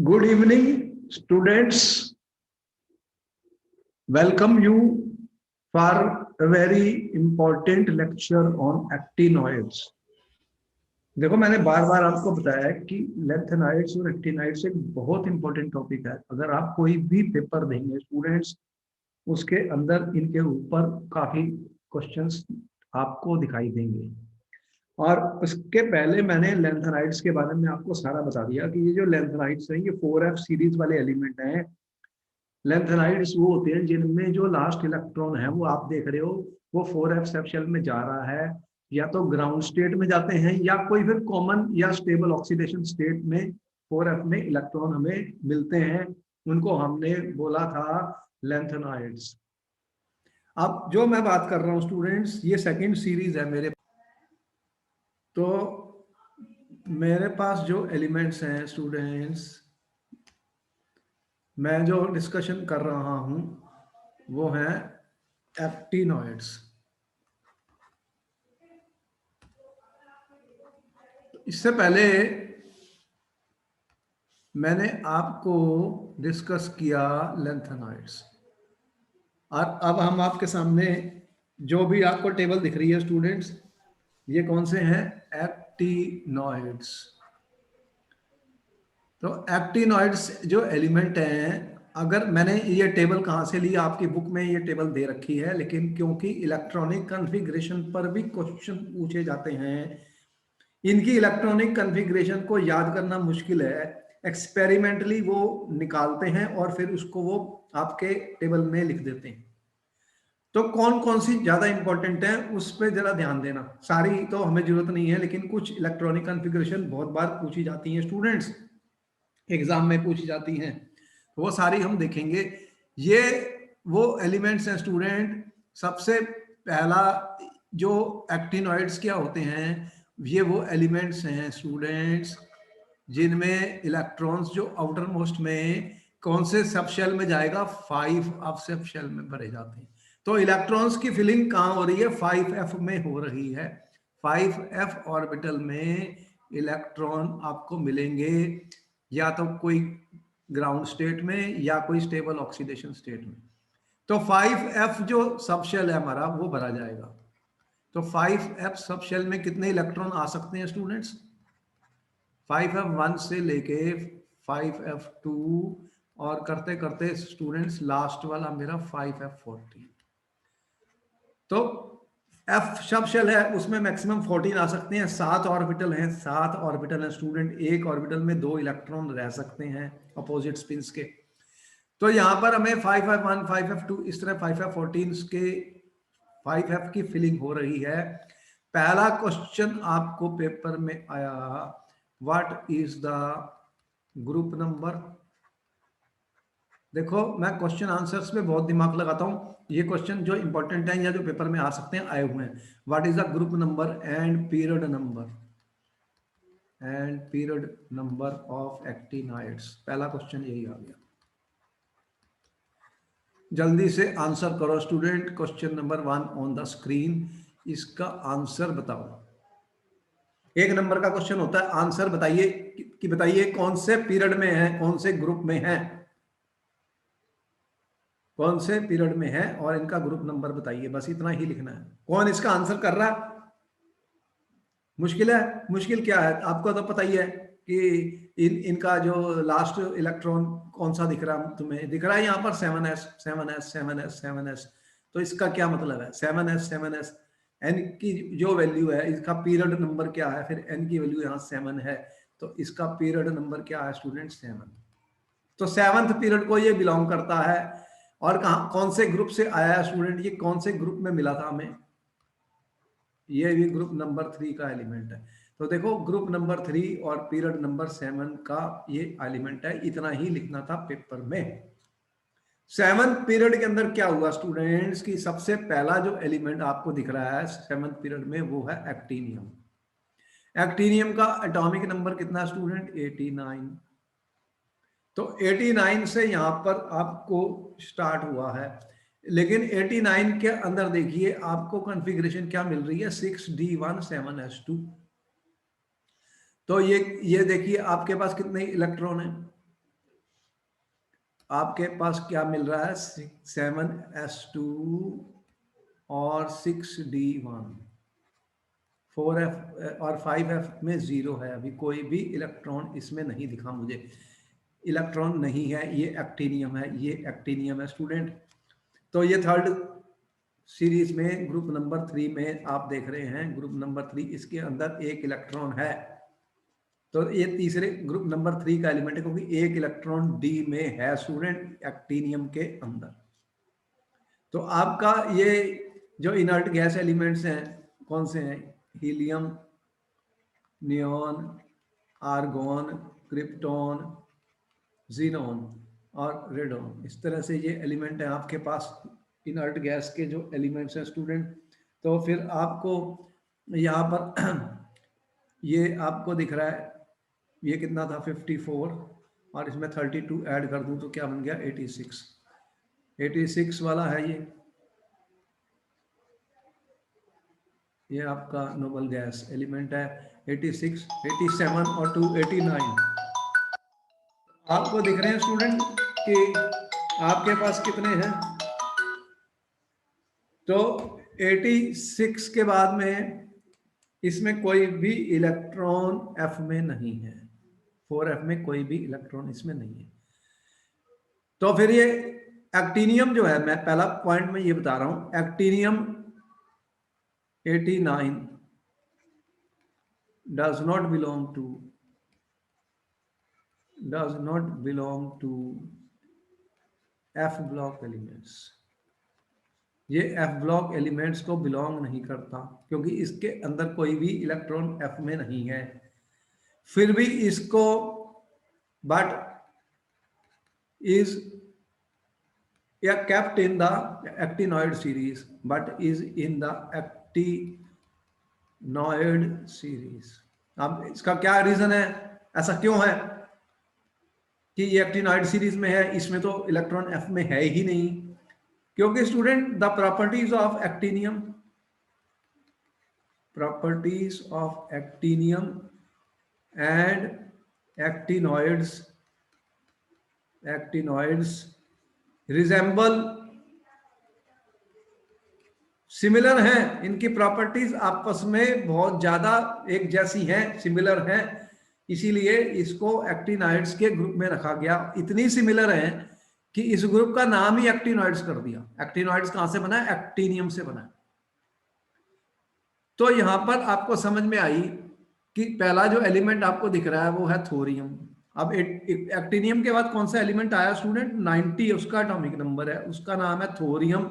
Good evening, students. Welcome you for a very important lecture on actinoids. देखो मैंने बार बार आपको बताया कि लैंथेनाइड्स और एक्टिनोइड्स एक बहुत इंपॉर्टेंट टॉपिक है। अगर आप कोई भी पेपर देंगे स्टूडेंट्स, उसके अंदर इनके ऊपर काफी क्वेश्चंस आपको दिखाई देंगे। और उसके पहले मैंने लैंथेनाइड्स के बारे में आपको सारा बता दिया कि ये जो लैंथेनाइड्स हैं ये 4f सीरीज वाले एलिमेंट हैं। लैंथेनाइड्स वो होते हैं जिनमें जो लास्ट इलेक्ट्रॉन है वो आप देख रहे हो वो 4f सब शेल में जा रहा है, या तो ग्राउंड स्टेट में जाते हैं या कोई फिर कॉमन या स्टेबल ऑक्सीडेशन स्टेट में 4f में इलेक्ट्रॉन हमें मिलते हैं। उनको हमने बोला था लैंथेनाइड्स। अब जो मैं बात कर रहा हूँ स्टूडेंट्स, ये सेकेंड सीरीज है मेरे। तो मेरे पास जो एलिमेंट्स हैं स्टूडेंट्स, मैं जो डिस्कशन कर रहा हूं वो है एक्टिनोइड्स। इससे पहले मैंने आपको डिस्कस किया लैंथेनाइड्स, और अब हम आपके सामने जो भी आपको टेबल दिख रही है स्टूडेंट्स, ये कौन से हैं? एक्टिनोइड्स। तो एक्टिनोइड्स जो एलिमेंट हैं, अगर मैंने ये टेबल कहाँ से ली, आपकी बुक में ये टेबल दे रखी है, लेकिन क्योंकि इलेक्ट्रॉनिक कॉन्फ़िगरेशन पर भी क्वेश्चन पूछे जाते हैं, इनकी इलेक्ट्रॉनिक कॉन्फ़िगरेशन को याद करना मुश्किल है, एक्सपेरिमेंटली वो निकालते हैं और फिर उसको वो आपके टेबल में लिख देते हैं। तो कौन कौन सी ज्यादा इंपॉर्टेंट है उस पर जरा ध्यान देना। सारी तो हमें जरूरत नहीं है, लेकिन कुछ इलेक्ट्रॉनिक कॉन्फ़िगरेशन बहुत बार पूछी जाती है स्टूडेंट्स, एग्जाम में पूछी जाती हैं, तो वो सारी हम देखेंगे। ये वो एलिमेंट्स हैं स्टूडेंट। सबसे पहला जो एक्टिनोइड्स क्या होते हैं, ये वो एलिमेंट्स हैं स्टूडेंट्स जिनमें इलेक्ट्रॉन्स जो आउटर मोस्ट में कौन से सब शेल में जाएगा, 5f सब शेल में भरे जाते हैं। तो इलेक्ट्रॉन्स की फिलिंग कहाँ हो रही है? 5f में हो रही है। 5f ऑर्बिटल में इलेक्ट्रॉन आपको मिलेंगे, या तो कोई ग्राउंड स्टेट में या कोई स्टेबल ऑक्सीडेशन स्टेट में। तो 5f जो सब शेल है हमारा वो भरा जाएगा। तो 5f सब शेल में कितने इलेक्ट्रॉन आ सकते हैं स्टूडेंट्स? 5f1 से लेके 5f2 और करते करते स्टूडेंट्स लास्ट वाला मेरा 5f14। तो f सब शेल है, उसमें मैक्सिमम 14 आ सकते हैं। 7 ऑर्बिटल हैं, 7 ऑर्बिटल हैं स्टूडेंट। एक ऑर्बिटल में 2 इलेक्ट्रॉन रह सकते हैं अपोजिट स्पिन्स के। तो यहां पर हमें 5f1 5f2 इस तरह 5f14 के 5f की फिलिंग हो रही है। पहला क्वेश्चन आपको पेपर में आया, what is the group number. देखो मैं क्वेश्चन आंसर्स में बहुत दिमाग लगाता हूं, ये क्वेश्चन जो इंपॉर्टेंट है या जो पेपर में आ सकते हैं आए हुए हैं। What is the group number and period number of actinoids. पहला क्वेश्चन यही आ गया। जल्दी से आंसर करो student. Question number 1 on the screen, इसका आंसर बताओ। 1 नंबर का क्वेश्चन होता है, आंसर बताइए कि बताइए कौन से पीरियड में है, कौन से ग्रुप में है, कौन से पीरियड में है और इनका ग्रुप नंबर बताइए। बस इतना ही लिखना है। कौन इसका आंसर कर रहा है? मुश्किल है? मुश्किल क्या है, आपको तो पता ही है कि इनका जो लास्ट इलेक्ट्रॉन कौन सा दिख रहा है, तुम्हें दिख रहा है यहाँ पर 7s 7s 7s 7s। तो इसका क्या मतलब है? 7s 7s, n की जो वैल्यू है, इसका पीरियड नंबर क्या है, फिर n की वैल्यू यहाँ 7 है, तो इसका पीरियड नंबर क्या है स्टूडेंट? 7। तो 7th पीरियड को ये बिलोंग करता है। और कहाँ कौन से ग्रुप से आया है स्टूडेंट? ये कौन से ग्रुप में मिला था हमें? ये भी ग्रुप नंबर 3 का एलिमेंट है। तो देखो ग्रुप नंबर 3 और पीरियड नंबर 7 का ये एलिमेंट है। इतना ही लिखना था पेपर में। 7th पीरियड के अंदर क्या हुआ स्टूडेंट्स की सबसे पहला जो एलिमेंट आपको दिख रहा है 7th पीरियड में, वो है एक्टिनियम। एक्टिनियम का एटॉमिक नंबर कितना स्टूडेंट? 89। तो 89 से यहां पर आपको स्टार्ट हुआ है, लेकिन 89 के अंदर देखिए आपको कॉन्फ़िगरेशन क्या मिल रही है? 6d1 7s2। तो ये देखिए आपके पास कितने इलेक्ट्रॉन हैं? आपके पास क्या मिल रहा है, 7s2 और 6d1, 4f और 5f में जीरो है, अभी कोई भी इलेक्ट्रॉन इसमें नहीं दिखा मुझे, इलेक्ट्रॉन नहीं है, ये एक्टिनियम है, ये एक्टिनियम है स्टूडेंट। तो ये थर्ड सीरीज में ग्रुप नंबर 3 में आप देख रहे हैं, ग्रुप नंबर 3 इसके अंदर एक इलेक्ट्रॉन है, तो ये तीसरे ग्रुप नंबर 3 का एलिमेंट है, क्योंकि एक इलेक्ट्रॉन डी में है स्टूडेंट एक्टिनियम के अंदर। तो आपका ये जो इनर्ट गैस एलिमेंट्स हैं कौन से हैं, helium, neon, argon, krypton, xenon और रेडॉन, इस तरह से ये एलिमेंट है आपके पास इनर्ट गैस के जो एलिमेंट्स हैं स्टूडेंट। तो फिर आपको यहाँ पर ये आपको दिख रहा है, ये कितना था 54 और इसमें 32 ऐड कर दूं तो क्या बन गया 86, 86 वाला है ये आपका नोबल गैस एलिमेंट है 86, 87 और 2 89। आपको दिख रहे हैं स्टूडेंट कि आपके पास कितने हैं, तो 86 के बाद में इसमें कोई भी इलेक्ट्रॉन F में नहीं है, 4f में कोई भी इलेक्ट्रॉन इसमें नहीं है। तो फिर ये एक्टिनियम जो है, मैं पहला पॉइंट में ये बता रहा हूं, actinium 89 does not belong to F block elements, ये F ब्लॉक एलिमेंट्स को बिलोंग नहीं करता, क्योंकि इसके अंदर कोई भी इलेक्ट्रॉन F में नहीं है। फिर भी इसको but is kept in the actinoid series, but is in the actinoid series। अब इसका क्या रीजन है, ऐसा क्यों है कि ये एक्टिनॉइड सीरीज में है, इसमें तो इलेक्ट्रॉन F में है ही नहीं, क्योंकि student the properties of actinium, properties of actinium and actinoids resemble, similar हैं, इनकी प्रॉपर्टीज आपस में बहुत ज्यादा एक जैसी हैं, सिमिलर हैं, इसीलिए इसको एक्टिनॉइड्स के ग्रुप में रखा गया। इतनी सिमिलर हैं कि इस ग्रुप का नाम ही एक्टिनॉइड्स कर दिया। एक्टिनॉइड्स कहां से बना है, एक्टिनियम से बना है। तो यहां पर आपको समझ में आई कि पहला जो एलिमेंट आपको दिख रहा है वो है थोरियम। अब एक्टिनियम के बाद कौन सा एलिमेंट आया स्टूडेंट, 90 उसका एटॉमिक नंबर है, उसका नाम है थोरियम।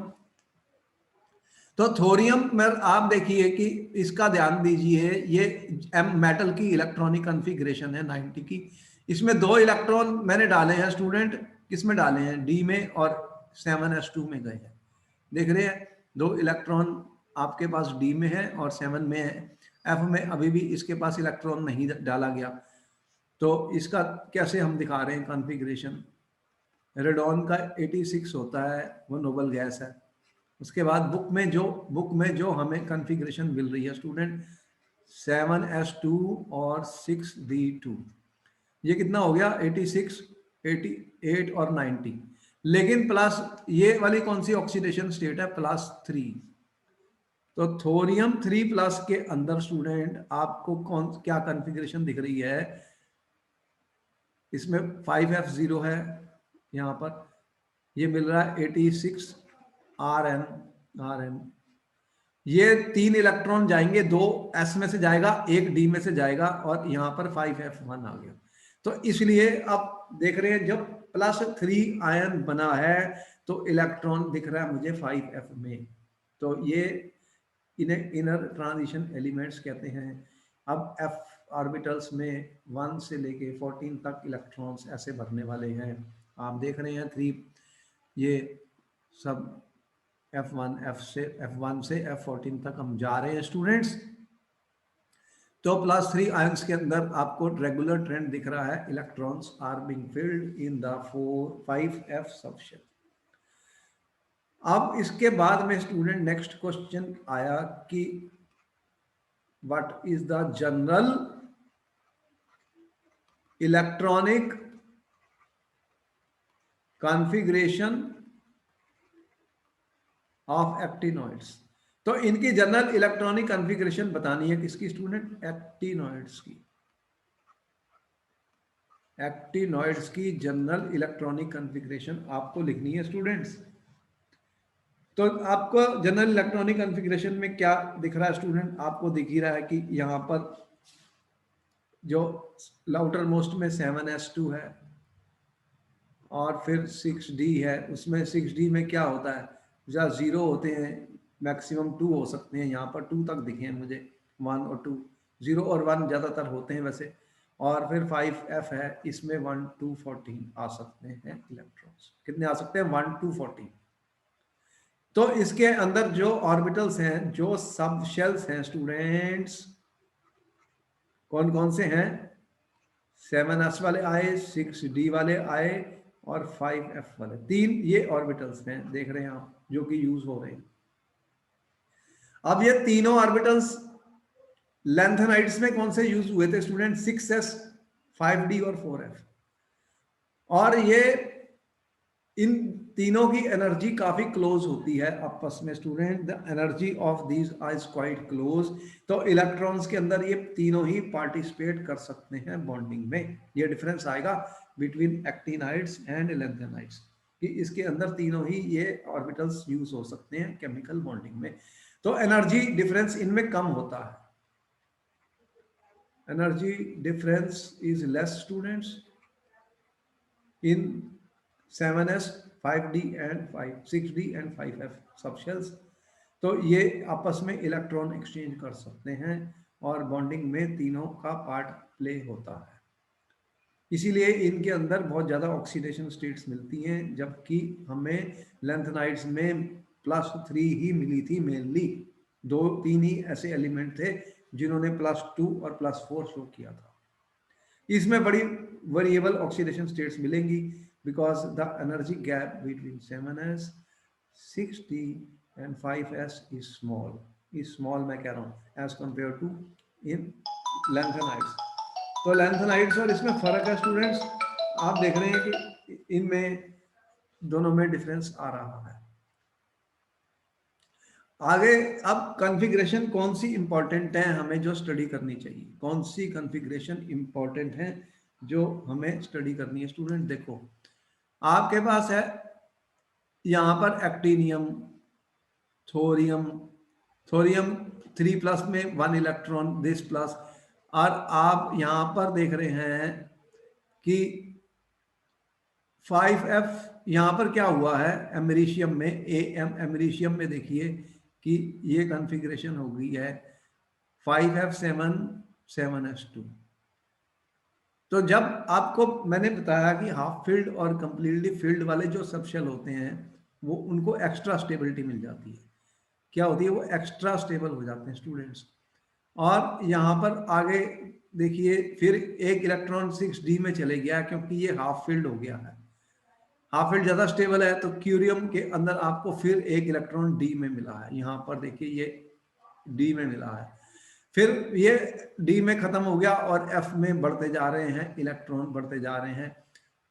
तो थोरियम में आप देखिए कि इसका ध्यान दीजिए, ये मेटल की इलेक्ट्रॉनिक कॉन्फ़िगरेशन है 90 की, इसमें 2 इलेक्ट्रॉन मैंने डाले हैं स्टूडेंट, किसमें डाले हैं, डी में, और 7s2 में गए हैं, देख रहे हैं 2 इलेक्ट्रॉन आपके पास डी में है और 7 में है, एफ में अभी भी इसके पास इलेक्ट्रॉन नहीं डाला गया। तो इसका कैसे हम दिखा रहे हैं कॉन्फ़िगरेशन, रेडॉन का 86 होता है, वो नोबल गैस है। उसके बाद बुक में जो हमें कॉन्फ़िगरेशन मिल रही है स्टूडेंट, 7s2 और 6d2, ये कितना हो गया 86, 88 और 90, लेकिन प्लस ये वाली कौन सी ऑक्सीडेशन स्टेट है, +3। तो थोरियम 3 प्लस के अंदर स्टूडेंट आपको क्या कॉन्फ़िगरेशन दिख रही है, इसमें 5f0 है, यहाँ पर ये मिल रहा है 86 Rn, ये 3 इलेक्ट्रॉन जाएंगे, 2 s में से जाएगा, 1 d में से जाएगा, और यहाँ पर 5f1 आ गया। तो इसलिए आप देख रहे हैं जब +3 आयन बना है तो इलेक्ट्रॉन दिख रहा है मुझे 5f में, तो ये इन्हें इनर ट्रांजिशन एलिमेंट्स कहते हैं। अब f ऑर्बिटल्स में 1 से लेके 14 तक इलेक्ट्रॉन्स ऐसे भरने वाले हैं, आप देख रहे हैं 3, ये सब F1 से F14 तक हम जा रहे हैं स्टूडेंट्स। तो +3 आयंस के अंदर आपको रेगुलर ट्रेंड दिख रहा है, electrons are being filled in the 5f subshell. अब इसके बाद में स्टूडेंट नेक्स्ट क्वेश्चन आया कि what is the general electronic configuration of actinoids. तो इनकी जनरल इलेक्ट्रॉनिक कॉन्फ़िगरेशन बतानी है किसकी स्टूडेंट? एक्टिनॉइड्स की। एक्टिनॉइड्स की जनरल इलेक्ट्रॉनिक कॉन्फ़िगरेशन आपको लिखनी है स्टूडेंट्स। तो आपको जनरल इलेक्ट्रॉनिक कॉन्फ़िगरेशन में क्या दिख रहा है स्टूडेंट? आपको दिख ही रहा है कि यहाँ पर जो आउटर मोस्ट में 7s2 है और फिर 6d है। उसमें 6d में क्या होता है? जहाँ जीरो होते हैं, मैक्सिमम 2 हो सकते हैं, यहाँ पर 2 तक दिखे हैं मुझे, 1 और 2, 0 और 1 ज़्यादातर होते हैं वैसे। और फिर 5f है, इसमें 1 2 14 आ सकते हैं इलेक्ट्रॉन्स। कितने आ सकते हैं? 1 2 14। तो इसके अंदर जो ऑर्बिटल्स हैं, जो सब शेल्स हैं स्टूडेंट्स, कौन कौन से हैं? 7s वाले आए, 6d वाले आए और 5f वाले। 3 ये ऑर्बिटल्स हैं, देख रहे हैं आप, जो कि यूज हो रहे हैं। अब ये तीनों ऑर्बिटल्स लेंथेनाइड्स में कौन से यूज हुए थे स्टूडेंट? 6s, 5d और 4f। और ये इन तीनों की एनर्जी काफी क्लोज होती है आपस में student. The energy of these is quite close. तो इलेक्ट्रॉन्स के अंदर ये तीनों ही पार्टिसिपेट कर सकते हैं बॉन्डिंग में। ये डिफरेंस आएगा बिटवीन एक्टिनाइड्स एंड लेंथेनाइड्स कि इसके अंदर तीनों ही ये ऑर्बिटल्स यूज हो सकते हैं केमिकल बॉन्डिंग में। तो एनर्जी डिफरेंस इनमें कम होता है। Energy difference is less students in 7s, 5d and 6d and 5f subshells. तो ये आपस में इलेक्ट्रॉन एक्सचेंज कर सकते हैं और बॉन्डिंग में तीनों का पार्ट प्ले होता है। इसीलिए इनके अंदर बहुत ज़्यादा ऑक्सीडेशन स्टेट्स मिलती हैं, जबकि हमें लेंथेनाइड्स में +3 ही मिली थी मेनली। 2-3 ही ऐसे एलिमेंट थे जिन्होंने +2 और +4 शो किया था। इसमें बड़ी वेरिएबल ऑक्सीडेशन स्टेट्स मिलेंगी because the energy gap between 7s, 6d and 5s is small मैं कह रहा हूँ as compare to in lanthanides. तो लेंथेनाइड्स और इसमें फर्क है स्टूडेंट्स। आप देख रहे हैं कि इनमें दोनों में डिफरेंस आ रहा है। आगे अब कॉन्फ़िगरेशन कौन सी इंपॉर्टेंट है हमें जो स्टडी करनी चाहिए? कौन सी कॉन्फ़िगरेशन इंपॉर्टेंट है जो हमें स्टडी करनी है स्टूडेंट? देखो, आपके पास है यहाँ पर एक्टिनियम, थोरियम। थोरियम 3+ में 1 इलेक्ट्रॉन दिस प्लस। और आप यहाँ पर देख रहे हैं कि 5f यहाँ पर क्या हुआ है एमरीशियम में, एमरीशियम में देखिए कि ये कॉन्फ़िगरेशन हो गई है 5f7 7s2। तो जब आपको मैंने बताया कि हाफ फील्ड और कंप्लीटली फील्ड वाले जो सबशेल होते हैं वो उनको एक्स्ट्रा स्टेबिलिटी मिल जाती है। क्या होती है? वो एक्स्ट्रा स्टेबल हो जाते हैं स्टूडेंट्स। और यहाँ पर आगे देखिए फिर एक इलेक्ट्रॉन 6d में चले गया क्योंकि ये हाफ फील्ड हो गया है। हाफ फील्ड ज्यादा स्टेबल है तो क्यूरियम के अंदर आपको फिर एक इलेक्ट्रॉन डी में मिला है। यहाँ पर देखिए ये डी में मिला है, फिर ये डी में खत्म हो गया और एफ में बढ़ते जा रहे हैं, इलेक्ट्रॉन बढ़ते जा रहे हैं।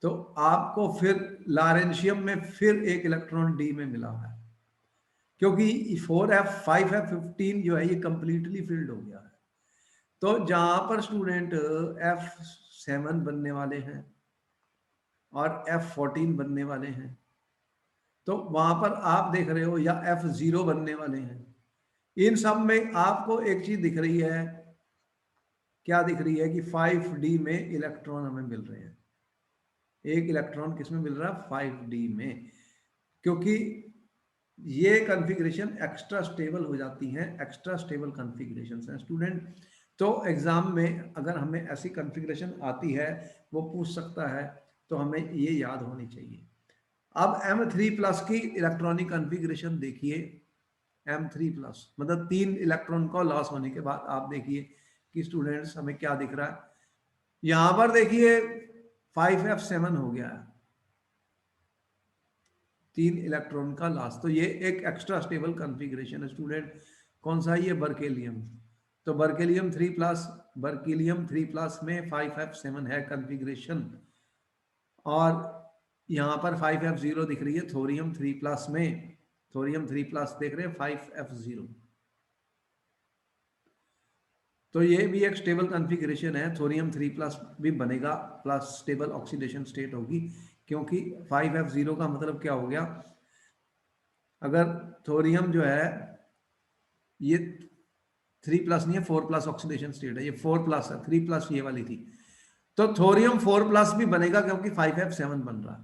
तो आपको फिर लॉरेंशियम में फिर एक इलेक्ट्रॉन डी में मिला है क्योंकि 4f 5f 15 जो है ये कंप्लीटली फिल्ड हो गया है। तो जहां पर स्टूडेंट F7 बनने वाले हैं और F14 बनने वाले हैं, तो वहां पर आप देख रहे हो या F0 बनने वाले हैं। इन सब में आपको एक चीज दिख रही है, क्या दिख रही है कि 5d में इलेक्ट्रॉन हमें मिल रहे हैं। एक इलेक्ट्रॉन किसमें मिल रहा है? 5d में, क्योंकि ये कॉन्फ़िगरेशन एक्स्ट्रा स्टेबल हो जाती हैं, एक्स्ट्रा स्टेबल कॉन्फ़िगरेशंस हैं स्टूडेंट। तो एग्जाम में अगर हमें ऐसी कॉन्फ़िगरेशन आती है वो पूछ सकता है, तो हमें ये याद होनी चाहिए। अब M3+ की इलेक्ट्रॉनिक कॉन्फ़िगरेशन देखिए। M3+ मतलब 3 इलेक्ट्रॉन को लॉस होने के बाद आप देखिए कि स्टूडेंट्स हमें क्या दिख रहा है। यहां पर देखिए 5f7 हो गया है, 3 इलेक्ट्रॉन का लॉस। तो ये एक एक्स्ट्रा स्टेबल कॉन्फ़िगरेशन है स्टूडेंट। कौन सा? ये बर्केलियम। तो बर्केलियम 3+, बर्केलियम 3+ में 5f7 है कॉन्फ़िगरेशन। और यहाँ पर 5f0 दिख रही है थोरियम 3+ में, थोरियम 3+ देख रहे हैं 5f0। तो ये भी एक स्टेबल कॉन्फ़िगरेशन है, थोरियम 3+ भी बनेगा प्लस स्टेबल ऑक्सीडेशन स्टेट होगी, क्योंकि 5f0 का मतलब क्या हो गया, अगर थोरियम जो है ये 3+ नहीं है 4+ ऑक्सीडेशन स्टेट है, ये 4+ है, 3+ ये वाली थी, तो थोरियम 4+ भी बनेगा क्योंकि 5f7 बन रहा है,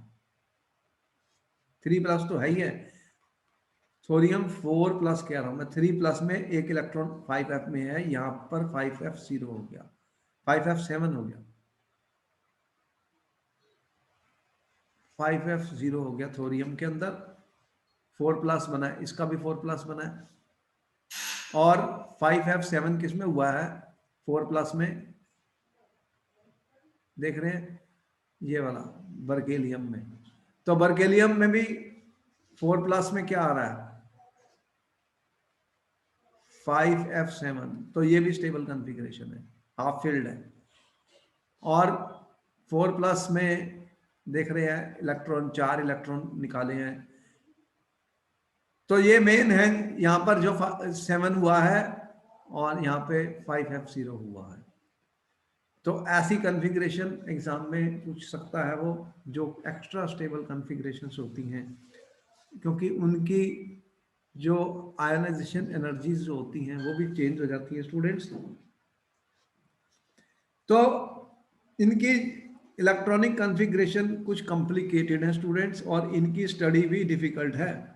3+ तो है ही है, थोरियम 4+ कह रहा हूं मैं, 3+ में एक इलेक्ट्रॉन 5f में है, यहाँ पर 5f0 हो गया, 5f7 हो गया, 5f0 हो गया थोरियम के अंदर, 4+ बना है, इसका भी 4+ बना है, और 5f7 किस में हुआ है, 4+ में, देख रहे हैं ये वाला बर्केलियम में, तो बर्केलियम में भी 4+ में क्या आ रहा है, 5f7, तो ये भी स्टेबल कॉन्फ़िगरेशन है, हाफ फील्ड है, और 4+ में देख रहे हैं इलेक्ट्रॉन, 4 इलेक्ट्रॉन निकाले हैं, तो ये मेन है, यहाँ पर जो 7 हुआ है और यहाँ पे 5f0 हुआ है, तो ऐसी कॉन्फ़िगरेशन एग्जाम में पूछ सकता है वो, जो एक्स्ट्रा स्टेबल कॉन्फ़िगरेशंस होती हैं, क्योंकि उनकी जो आयनाइजेशन एनर्जीज जो होती हैं वो भी चेंज हो जाती है स्टूडेंट्स, तो इनकी इलेक्ट्रॉनिक कॉन्फ़िगरेशन कुछ कॉम्प्लिकेटेड है स्टूडेंट्स, और इनकी स्टडी भी डिफिकल्ट है।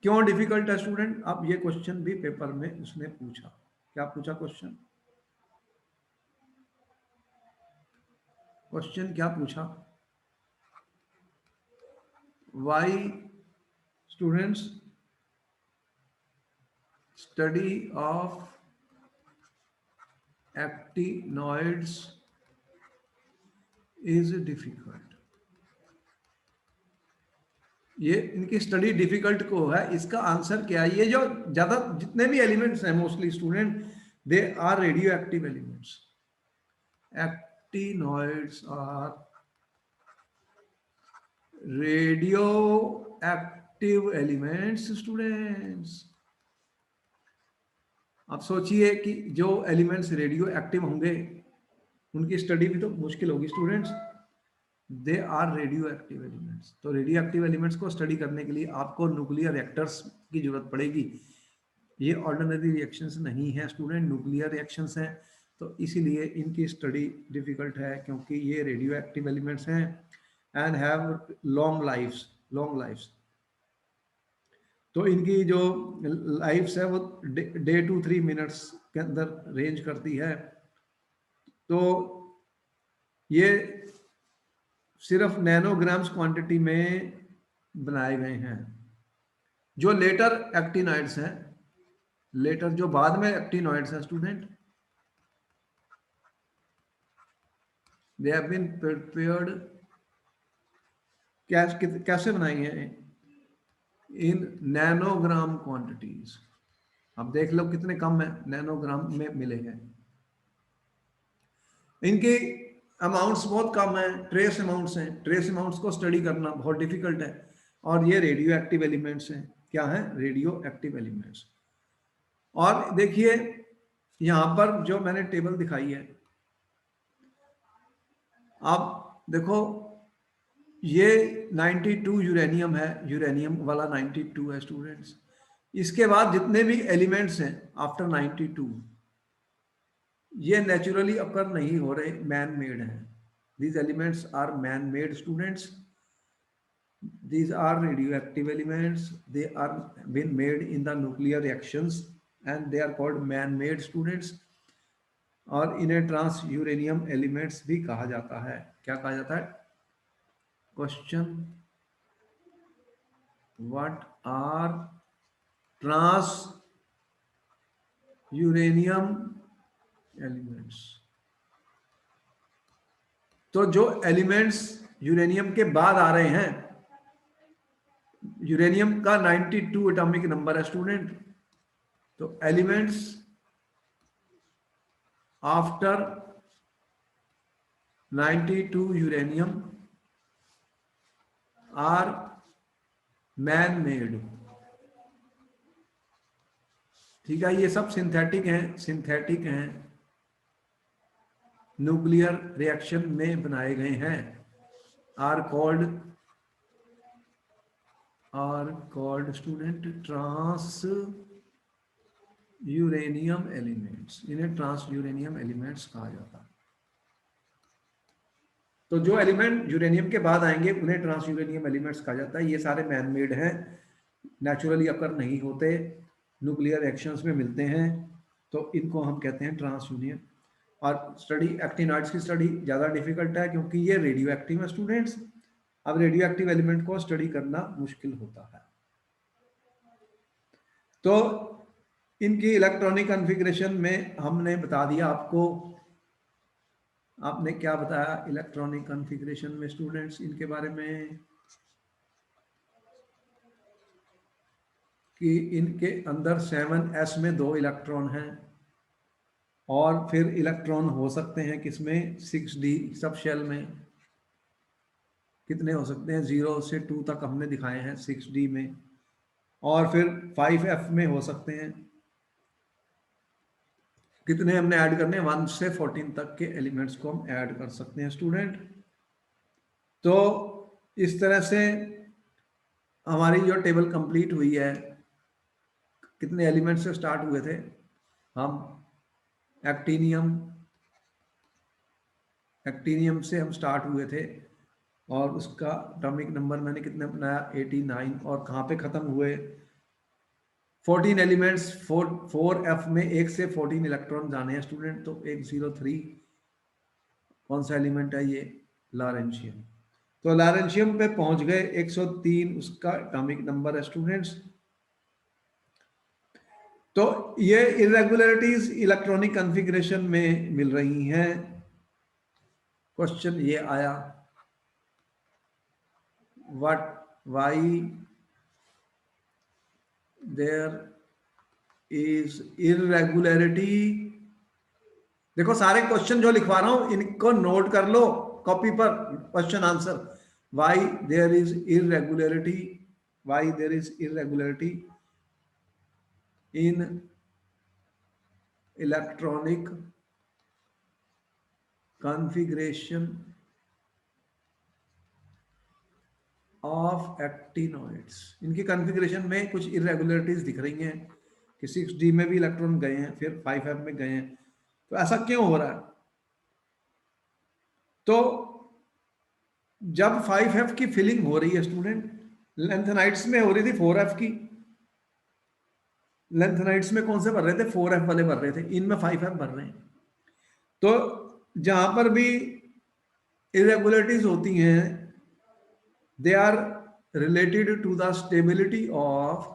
क्यों डिफिकल्ट है स्टूडेंट, अब ये क्वेश्चन भी पेपर में उसने पूछा, क्या पूछा क्वेश्चन, क्वेश्चन क्या पूछा, why students study of actinoids is difficult, ये इनकी स्टडी डिफिकल्ट को है, इसका आंसर क्या है, ये जो ज्यादा जितने भी एलिमेंट्स हैं mostly student, they are radioactive elements, actinoids are radioactive elements students. आप सोचिए कि जो एलिमेंट्स रेडियो एक्टिव होंगे उनकी स्टडी भी तो मुश्किल होगी students, they are radioactive elements, तो रेडियो एक्टिव एलिमेंट्स को स्टडी करने के लिए आपको न्यूक्लियर रिएक्टर्स की जरूरत पड़ेगी, ये ऑर्डिनरी रिएक्शंस नहीं है स्टूडेंट, न्यूक्लियर रिएक्शंस हैं, तो इसीलिए इनकी स्टडी डिफिकल्ट है, क्योंकि ये रेडियो एक्टिव एलिमेंट्स हैं एंड हैव लॉन्ग लाइफ्स, तो इनकी जो लाइफ्स है वो डे टू 3 मिनट्स के अंदर रेंज करती है, तो ये सिर्फ नैनोग्राम्स क्वांटिटी में बनाए गए हैं, जो लेटर एक्टिनॉइड्स हैं, लेटर जो बाद में एक्टिनॉइड्स हैं student, they have been prepared, कैसे बनाई हैं, इन नैनोग्राम क्वांटिटीज, अब देख लो कितने कम है, नैनोग्राम में मिले हैं, इनके अमाउंट्स बहुत कम है, ट्रेस अमाउंट्स हैं, ट्रेस अमाउंट्स को स्टडी करना बहुत डिफिकल्ट है, और ये रेडियो एक्टिव एलिमेंट्स हैं, क्या है, रेडियो एक्टिव एलिमेंट्स, और देखिए यहां पर जो मैंने टेबल दिखाई है, आप देखो ये 92 यूरेनियम है, यूरेनियम वाला 92 है स्टूडेंट्स, इसके बाद जितने भी एलिमेंट्स हैं आफ्टर 92 ये नेचुरली अकर नहीं हो रहे, मैन मेड हैं, these elements are man made students, these are radioactive elements, they are been made in the nuclear reactions and they are called man made students, और इन्हें ट्रांस यूरेनियम एलिमेंट्स भी कहा जाता है, क्या कहा जाता है, question, what are transuranium elements, तो जो एलिमेंट्स यूरेनियम के बाद आ रहे हैं, यूरेनियम का 92 एटॉमिक नंबर है स्टूडेंट, तो elements after 92 uranium are man made. ठीक है, ये सब सिंथेटिक हैं, न्यूक्लियर रिएक्शन में बनाए गए हैं। Are called student transuranium elements, इन्हें ट्रांस यूरेनियम एलिमेंट्स कहा जाता है। तो जो एलिमेंट यूरेनियम के बाद आएंगे उन्हें ट्रांस यूरेनियम एलिमेंट्स कहा जाता है। ये सारे मैन मेड हैं, नेचुरली अकर नहीं होते, न्यूक्लियर रिएक्शंस में मिलते हैं, तो इनको हम कहते हैं ट्रांस यूरेनियम। और स्टडी एक्टिनॉइड्स की स्टडी ज़्यादा डिफिकल्ट है क्योंकि ये रेडियो एक्टिव है स्टूडेंट्स। अब रेडियो एक्टिव एलिमेंट को स्टडी करना मुश्किल होता है। तो इनकी इलेक्ट्रॉनिक कॉन्फ़िगरेशन में हमने बता दिया आपको। आपने क्या बताया इलेक्ट्रॉनिक कॉन्फ़िगरेशन में स्टूडेंट्स इनके बारे में, कि इनके अंदर 7s में 2 इलेक्ट्रॉन हैं, और फिर इलेक्ट्रॉन हो सकते हैं किसमें, 6d सब शेल में। कितने हो सकते हैं, 0 से 2 तक हमने दिखाए हैं 6d में, और फिर 5f में हो सकते हैं। कितने हमने ऐड करने हैं, 1 से 14 तक के एलिमेंट्स को हम ऐड कर सकते हैं स्टूडेंट। तो इस तरह से हमारी जो टेबल कंप्लीट हुई है, कितने एलिमेंट्स से स्टार्ट हुए थे हम, एक्टीनियम से हम स्टार्ट हुए थे, और उसका एटॉमिक नंबर मैंने कितने बनाया 89, और कहाँ पे ख़त्म हुए 14 एलिमेंट्स, 4f में 1 से 14 इलेक्ट्रॉन जाने हैं स्टूडेंट। तो 103 कौन सा एलिमेंट है ये, लॉरेंशियम। तो लॉरेंशियम पे पहुंच गए, 103 उसका एटॉमिक नंबर है स्टूडेंट्स। तो ये इरेगुलरिटीज इलेक्ट्रॉनिक कॉन्फ़िगरेशन में मिल रही हैं। क्वेश्चन ये आया, वाई देयर इज इरेगुलरिटी। देखो सारे क्वेश्चन जो लिखवा रहा हूं इनको नोट कर लो कॉपी पर, question answer. Why there is irregularity, why there is irregularity in electronic configuration of actinoids. इनकी कॉन्फ़िगरेशन में कुछ इरेगुलरिटीज दिख रही हैं कि 6d में भी इलेक्ट्रॉन गए हैं, फिर 5f में गए हैं। तो ऐसा क्यों हो रहा है, तो जब 5f की फिलिंग हो रही है स्टूडेंट, लेंथेनाइड्स में हो रही थी 4f की, लेंथेनाइड्स में कौन से भर रहे थे, 4f वाले भर रहे थे, इनमें 5f भर रहे हैं। तो जहां पर भी इरेगुलरिटीज होती हैं, they are related to the stability of,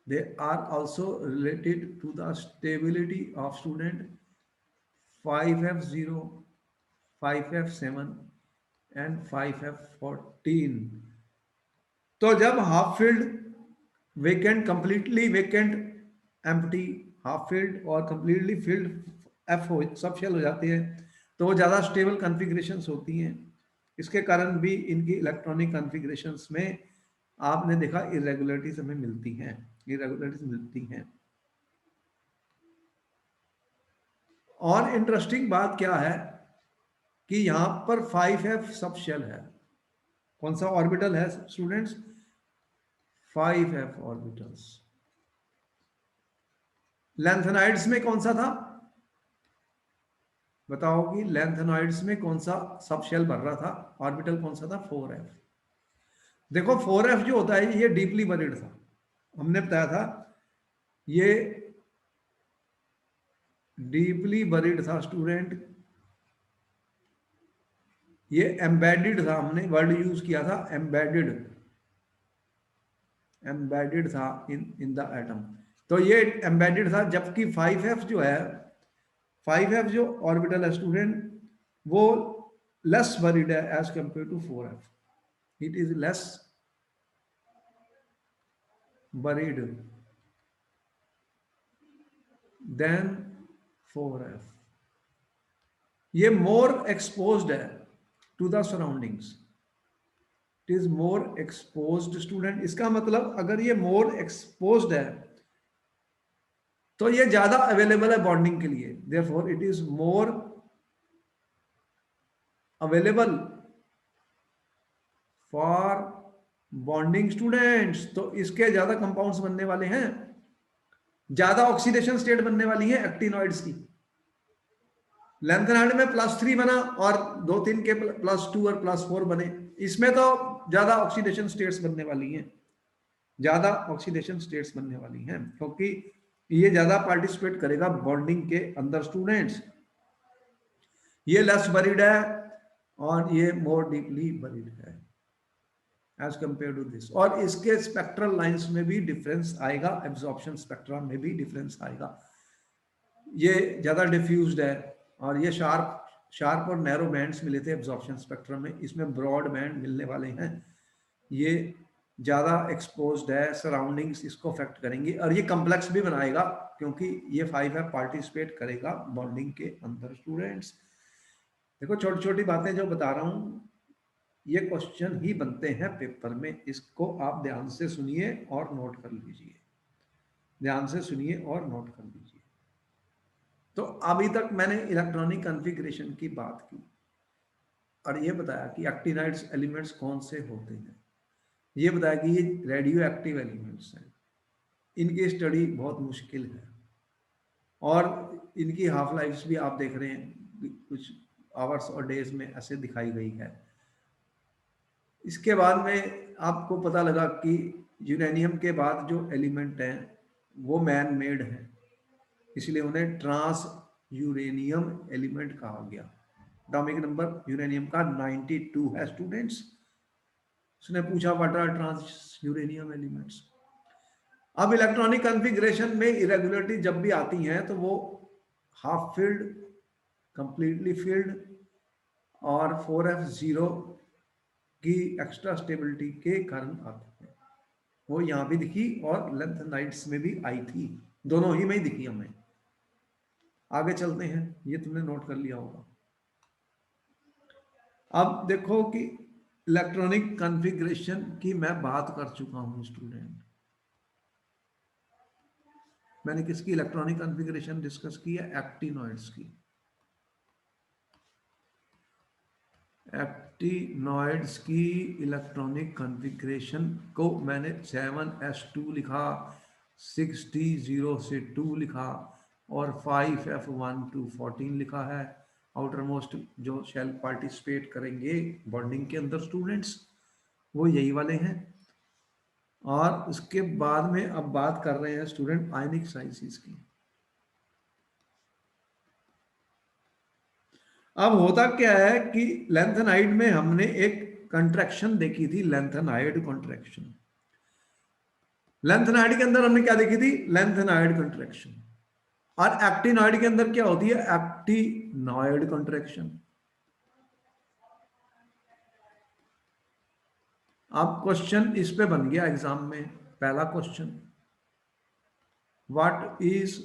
they are also related to the stability of student 5f0, 5f7 and 5f14। तो जब half field vacant, completely vacant, empty, half field और कंप्लीटली फील्ड एफ हो, सब shell हो जाती है, तो वो ज़्यादा स्टेबल कॉन्फ़िगरेशंस होती हैं। इसके कारण भी इनकी इलेक्ट्रॉनिक कॉन्फ़िगरेशंस में आपने देखा इरेगुलरिटीज हमें मिलती हैं, इरेगुलरिटीज मिलती हैं। और इंटरेस्टिंग बात क्या है कि यहाँ पर 5f सब शेल है। कौन सा ऑर्बिटल है स्टूडेंट्स, 5f ऑर्बिटल्स। लेंथेनाइड्स में कौन सा था बताओगी, लेंथेनॉइड्स में कौन सा सब शेल भर रहा था, ऑर्बिटल कौन सा था, 4f। देखो 4f जो होता है ये डीपली बरीड था, हमने बताया था ये डीपली बरीड था स्टूडेंट, ये एम्बेडेड था, हमने वर्ड यूज किया था एम्बेडेड, एम्बेडेड था इन द एटम। तो ये एम्बेडेड था, जबकि 5f जो है, 5f जो ऑर्बिटल है स्टूडेंट, वो लेस बरीड है as compare to 4f, it is less buried than 4f। ये मोर एक्सपोज्ड है to the surroundings, it is more exposed student, इसका मतलब अगर ये मोर एक्सपोज्ड है तो ये ज्यादा अवेलेबल है बॉन्डिंग के लिए, therefore it is more available for bonding students. तो इसके ज्यादा कंपाउंड्स बनने वाले हैं, ज्यादा ऑक्सीडेशन स्टेट बनने वाली है एक्टिनॉइड्स की। लेंथेनाइड में +3 बना और 2-3 के +2 और +4 बने, इसमें तो ज्यादा ऑक्सीडेशन स्टेट्स बनने वाली हैं, ज्यादा ऑक्सीडेशन स्टेट्स बनने वाली हैं, क्योंकि ये ज्यादा पार्टिसिपेट करेगा बॉन्डिंग के अंदर स्टूडेंट्स। ये लेस बरीड है और ये मोर डीपली बरीड है एज कंपेयर टू दिस। और इसके स्पेक्ट्रल लाइंस में भी डिफरेंस आएगा, एब्जॉर्प्शन स्पेक्ट्रा में भी डिफरेंस आएगा। ये ज्यादा डिफ्यूज्ड है और ये शार्प और नैरो बैंड्स मिले थे एब्जॉर्प्शन स्पेक्ट्रम में, इसमें ब्रॉड बैंड मिलने वाले हैं। ये ज्यादा एक्सपोज्ड है, सराउंडिंग्स इसको अफेक्ट करेंगी और ये कम्प्लेक्स भी बनाएगा क्योंकि ये 5 है, पार्टिसिपेट करेगा बॉन्डिंग के अंदर स्टूडेंट्स। देखो छोटी छोटी बातें जो बता रहा हूं ये क्वेश्चन ही बनते हैं पेपर में, इसको आप ध्यान से सुनिए और नोट कर लीजिए, ध्यान से सुनिए और नोट कर लीजिए। तो अभी तक मैंने इलेक्ट्रॉनिक कॉन्फ़िगरेशन की बात की और ये बताया कि एक्टिनाइड्स एलिमेंट्स कौन से होते हैं, ये बताया कि ये रेडियो एक्टिव एलिमेंट्स हैं, इनकी स्टडी बहुत मुश्किल है और इनकी हाफ लाइफ भी आप देख रहे हैं कुछ आवर्स और डेज में ऐसे दिखाई गई है। इसके बाद में आपको पता लगा कि यूरेनियम के बाद जो एलिमेंट हैं वो मैन मेड हैं, इसलिए उन्हें ट्रांस यूरेनियम एलिमेंट कहा गया। एटॉमिक नंबर यूरेनियम का 92 है स्टूडेंट्स। उसने पूछा what are transuranium elements. अब इलेक्ट्रॉनिक कॉन्फ़िगरेशन में इरेगुलरिटी जब भी आती हैं तो वो हाफ फील्ड, कंप्लीटली फील्ड और 4f0 की एक्स्ट्रा स्टेबिलिटी के कारण आती है। वो यहां भी दिखी और लेंथेनाइड्स में भी आई थी, दोनों ही में ही दिखी हमें। आगे चलते हैं, ये तुमने नोट कर लिया होगा। अब देखो कि इलेक्ट्रॉनिक कॉन्फ़िगरेशन की मैं बात कर चुका हूं स्टूडेंट। मैंने किसकी इलेक्ट्रॉनिक कॉन्फ़िगरेशन डिस्कस की है? एक्टिनॉइड्स की। एक्टिनॉइड्स की इलेक्ट्रॉनिक कॉन्फ़िगरेशन को मैंने 7s2 लिखा, 6d0 से 2 लिखा और 5f1 to 14 लिखा है। आउटर मोस्ट जो शेल पार्टिसिपेट करेंगे बॉन्डिंग के अंदर स्टूडेंट्स वो यही वाले हैं। और उसके बाद में अब बात कर रहे हैं स्टूडेंट आयनिक साइंसेस की। अब होता क्या है कि लेंथेनाइड में हमने एक कंट्रैक्शन देखी थी, लेंथेनाइड कंट्रैक्शन। लेंथेनाइड के अंदर हमने क्या देखी थी? Lanthanide contraction. और एक्टिनॉइड के अंदर क्या होती है? Actinoid contraction. अब क्वेश्चन इस पे बन गया एग्जाम में, पहला question, what is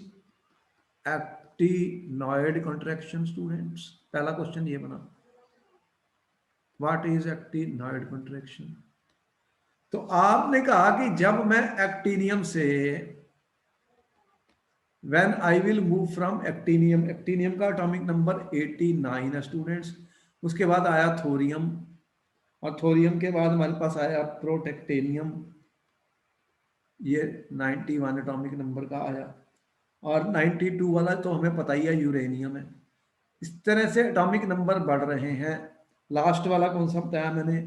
actinoid contraction students? पहला क्वेश्चन ये बना, व्हाट इज एक्टिनॉइड कंट्रैक्शन। तो आपने कहा कि जब मैं एक्टिनियम से, when I will move from actinium, actinium का एटॉमिक नंबर 89 है स्टूडेंट्स। उसके बाद आया थोरियम और थोरियम के बाद हमारे पास आया प्रोटेक्टेनियम, ये 91 एटॉमिक नंबर का आया और 92 वाला तो हमें पता ही है यूरेनियम है। इस तरह से एटॉमिक नंबर बढ़ रहे हैं। लास्ट वाला कौन सा बताया मैंने?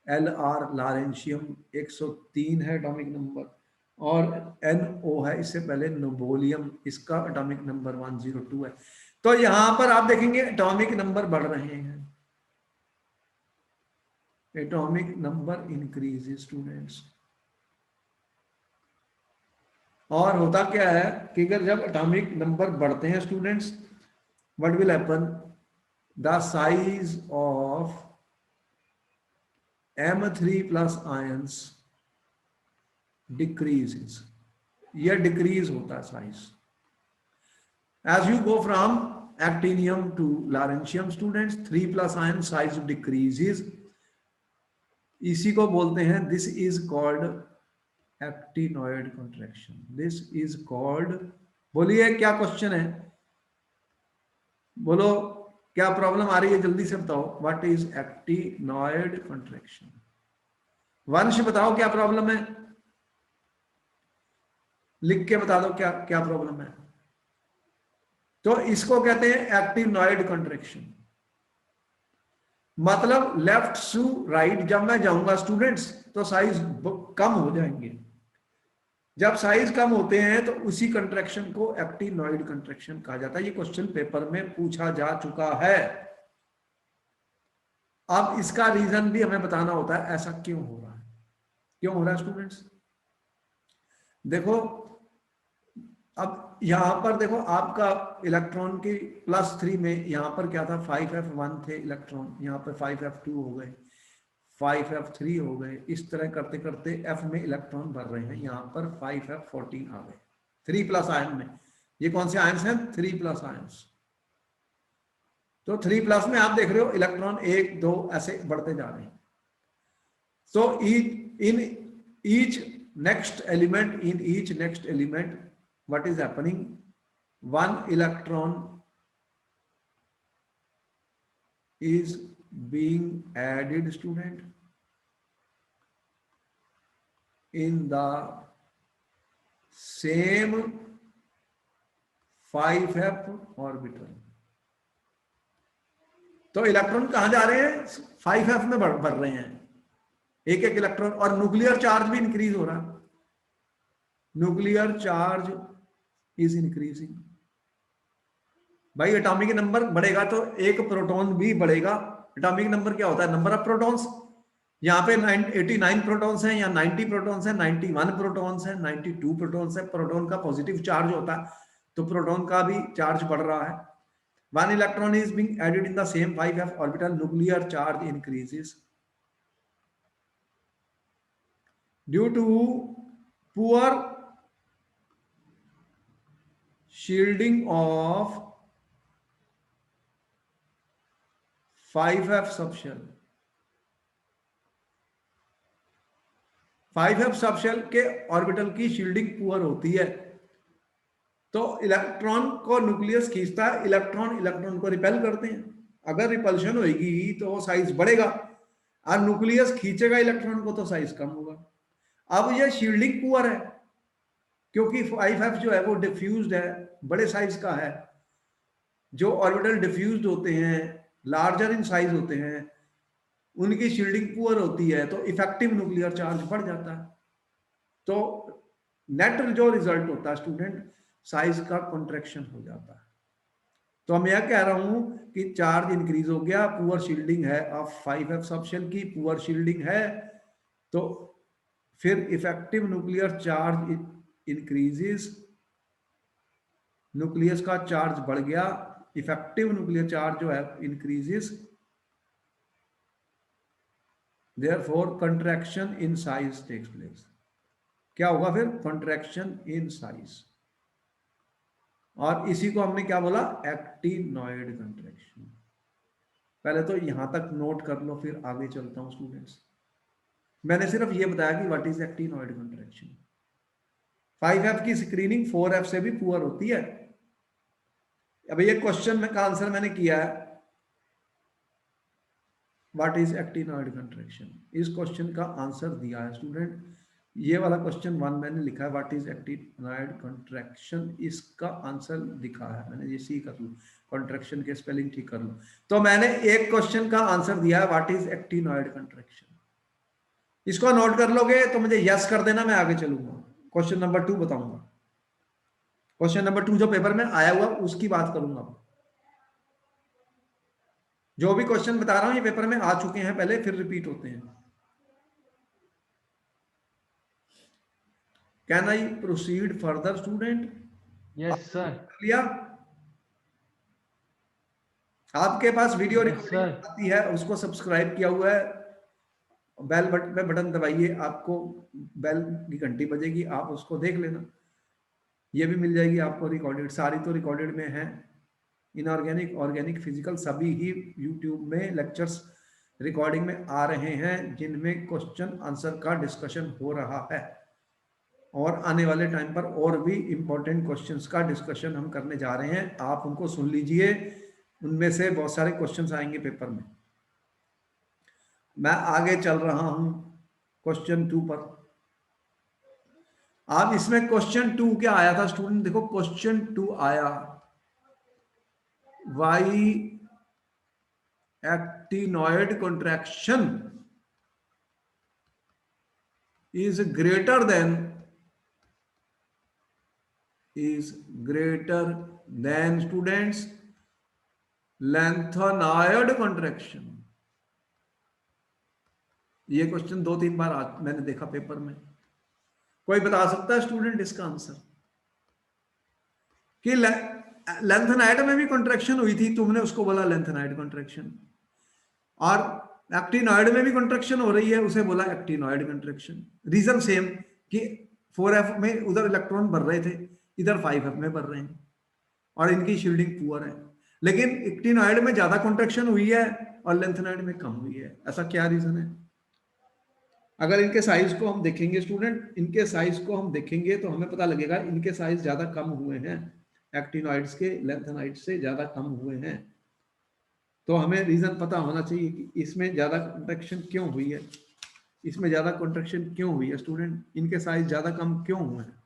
LR लारेंशियम 103 है एटॉमिक नंबर और NO है, इससे पहले नोबोलियम, इसका एटॉमिक नंबर 102 है। तो यहां पर आप देखेंगे एटॉमिक नंबर बढ़ रहे हैं, एटॉमिक नंबर इंक्रीज स्टूडेंट्स। और होता क्या है कि अगर जब एटॉमिक नंबर बढ़ते हैं students, what will happen? The size of M3+ ions decreases, यह डिक्रीज होता है size. As you go from actinium to lawrencium students, 3+ ion size decreases. इसी को बोलते हैं, this is called actinoid contraction, this is called. बोलिए क्या question है, बोलो क्या प्रॉब्लम आ रही है, जल्दी से बताओ। What is actinoid contraction? वंश बताओ क्या प्रॉब्लम है, लिख के बता दो क्या क्या प्रॉब्लम है। तो इसको कहते हैं एक्टिनॉइड कॉन्ट्रैक्शन। मतलब लेफ्ट टू राइट जब मैं जाऊंगा स्टूडेंट्स तो साइज कम हो जाएंगे। जब साइज कम होते हैं तो उसी कंट्रैक्शन को एक्टिनॉइड कंट्रैक्शन कहा जाता है। ये क्वेश्चन पेपर में पूछा जा चुका है। अब इसका रीजन भी हमें बताना होता है, ऐसा क्यों हो रहा है, क्यों हो रहा है स्टूडेंट्स। देखो अब यहां पर देखो, आपका इलेक्ट्रॉन की +3 में यहां पर क्या था, 5f1 थे इलेक्ट्रॉन, यहां पर 5f2 हो गए, 5f3 हो गए, इस तरह करते करते f में इलेक्ट्रॉन भर रहे हैं, यहाँ पर 5f14 आ गए 3+ आयन में। ये कौन से आयन्स हैं, 3+ आयन्स। तो 3+ में आप देख रहे हो इलेक्ट्रॉन 1 2 ऐसे बढ़ते जा रहे हैं। So in each next element, what is happening? One electron is being added, student, in the same 5f orbital. तो इलेक्ट्रॉन कहां जा रहे हैं, 5f में बढ़ रहे हैं एक एक इलेक्ट्रॉन, और न्यूक्लियर चार्ज भी इंक्रीज हो रहा है। Nuclear charge is increasing. भाई एटॉमिक नंबर बढ़ेगा तो एक प्रोटॉन भी बढ़ेगा। एटॉमिक नंबर क्या होता है, नंबर ऑफ प्रोटॉन्स। यहाँ पे 89 प्रोटॉन्स हैं या 90 प्रोटॉन्स हैं, 91 प्रोटॉन्स हैं, 92 प्रोटॉन्स है। प्रोटॉन का पॉजिटिव चार्ज होता है तो प्रोटॉन का भी चार्ज बढ़ रहा है। One electron is being added in the same 5f orbital, nuclear charge increases due to poor shielding of 5f subshell. 5f subshell के ऑर्बिटल की शील्डिंग पुअर होती है, तो इलेक्ट्रॉन को न्यूक्लियस खींचता है, इलेक्ट्रॉन इलेक्ट्रॉन को रिपेल करते हैं। अगर रिपल्शन होगी तो साइज बढ़ेगा, और न्यूक्लियस खींचेगा इलेक्ट्रॉन को तो साइज कम होगा। अब ये शील्डिंग पुअर है क्योंकि 5f जो है वो डिफ्यूज्ड है, बड़े साइज का है। जो ऑर्बिटल डिफ्यूज्ड होते हैं, लार्जर इन साइज होते हैं, उनकी शील्डिंग पुअर होती है तो इफेक्टिव न्यूक्लियर चार्ज बढ़ जाता है। तो नेट जो रिजल्ट होता है स्टूडेंट, साइज का कॉन्ट्रैक्शन हो जाता है। तो मैं यह कह रहा हूं कि चार्ज इंक्रीज हो गया, पुअर शील्डिंग है ऑफ 5f सबशेल की, पुअर शील्डिंग है, तो फिर effective nuclear charge increases, nucleus का चार्ज बढ़ गया, इफेक्टिव न्यूक्लियर चार्ज जो है increases, therefore contraction in size takes place। क्या होगा फिर, contraction in size। और इसी को हमने क्या बोला, एक्टिनॉइड कंट्रैक्शन। पहले तो यहां तक नोट कर लो, फिर आगे चलता हूं स्टूडेंट्स। मैंने सिर्फ ये बताया कि what is actinoid contraction. 5f की स्क्रीनिंग 4f से भी पुअर होती है। अब ये क्वेश्चन का आंसर मैंने किया है, व्हाट इज एक्टिनॉइड कंट्रैक्शन। इस क्वेश्चन का आंसर दिया है स्टूडेंट, ये वाला क्वेश्चन 1 मैंने लिखा है, व्हाट इज एक्टिनॉइड कंट्रैक्शन, इसका आंसर लिखा है मैंने। ये सी कर लो, कंट्रैक्शन के स्पेलिंग ठीक कर लो। तो मैंने एक क्वेश्चन का आंसर दिया है, व्हाट इज एक्टिनॉइड कंट्रैक्शन। इसको नोट कर लोगे तो मुझे यस कर देना, मैं आगे चलूंगा। क्वेश्चन नंबर 2 बताऊंगा। क्वेश्चन नंबर 2 जो पेपर में आया हुआ उसकी बात करूंगा। जो भी क्वेश्चन बता रहा हूं ये पेपर में आ चुके हैं पहले, फिर रिपीट होते हैं। Can I proceed further student? Yes sir. लिया, आपके पास वीडियो यस रिकॉर्डिंग सर। आती है, उसको सब्सक्राइब किया हुआ है, बेल बटन दबाइए, आपको बेल की घंटी बजेगी, आप उसको देख लेना। ये भी मिल जाएगी आपको रिकॉर्डेड, सारी तो रिकॉर्डेड में है। इनऑर्गेनिक, ऑर्गेनिक, फिजिकल सभी ही यूट्यूब में लेक्चर्स रिकॉर्डिंग में आ रहे हैं, जिनमें क्वेश्चन आंसर का डिस्कशन हो रहा है, और आने वाले टाइम पर और भी इंपॉर्टेंट क्वेश्चंस का डिस्कशन हम करने जा रहे हैं। आप उनको सुन लीजिए, उनमें से बहुत सारे क्वेश्चंस आएंगे पेपर में। मैं आगे चल रहा हूं क्वेश्चन 2 पर। अब इसमें क्वेश्चन 2 क्या आया था स्टूडेंट? देखो क्वेश्चन 2 आया, why actinoid contraction is greater than students lengthenoid contraction। ये क्वेश्चन 2-3 बार मैंने देखा पेपर में। कोई बता सकता है स्टूडेंट इसका आंसर कि लेंथेनाइड में भी कॉन्ट्रैक्शन हुई थी, तुमने उसको बोला लेंथेनाइड कॉन्ट्रैक्शन, और एक्टिनॉइड में भी कॉन्ट्रैक्शन हो रही है, उसे बोला एक्टिनॉइड कॉन्ट्रैक्शन। रीजन सेम कि 4f में उधर इलेक्ट्रॉन भर रहे थे, इधर 5f में भर रहे हैं, और इनकी शील्डिंग पुअर है। लेकिन एक्टिनॉइड में ज्यादा कॉन्ट्रैक्शन हुई है और लेंथेनाइड में कम हुई है। ऐसा क्या रीजन है? अगर इनके साइज को हम देखेंगे स्टूडेंट, इनके साइज को हम देखेंगे तो हमें पता लगेगा इनके साइज ज्यादा कम हुए हैं, एक्टिनॉइड्स के लेंथेनाइड से ज्यादा कम हुए हैं। तो हमें रीजन पता होना चाहिए कि इसमें ज्यादा कॉन्ट्रैक्शन क्यों हुई है, इसमें ज्यादा कॉन्ट्रैक्शन क्यों हुई है स्टूडेंट, इनके साइज ज्यादा कम क्यों हुए हैं।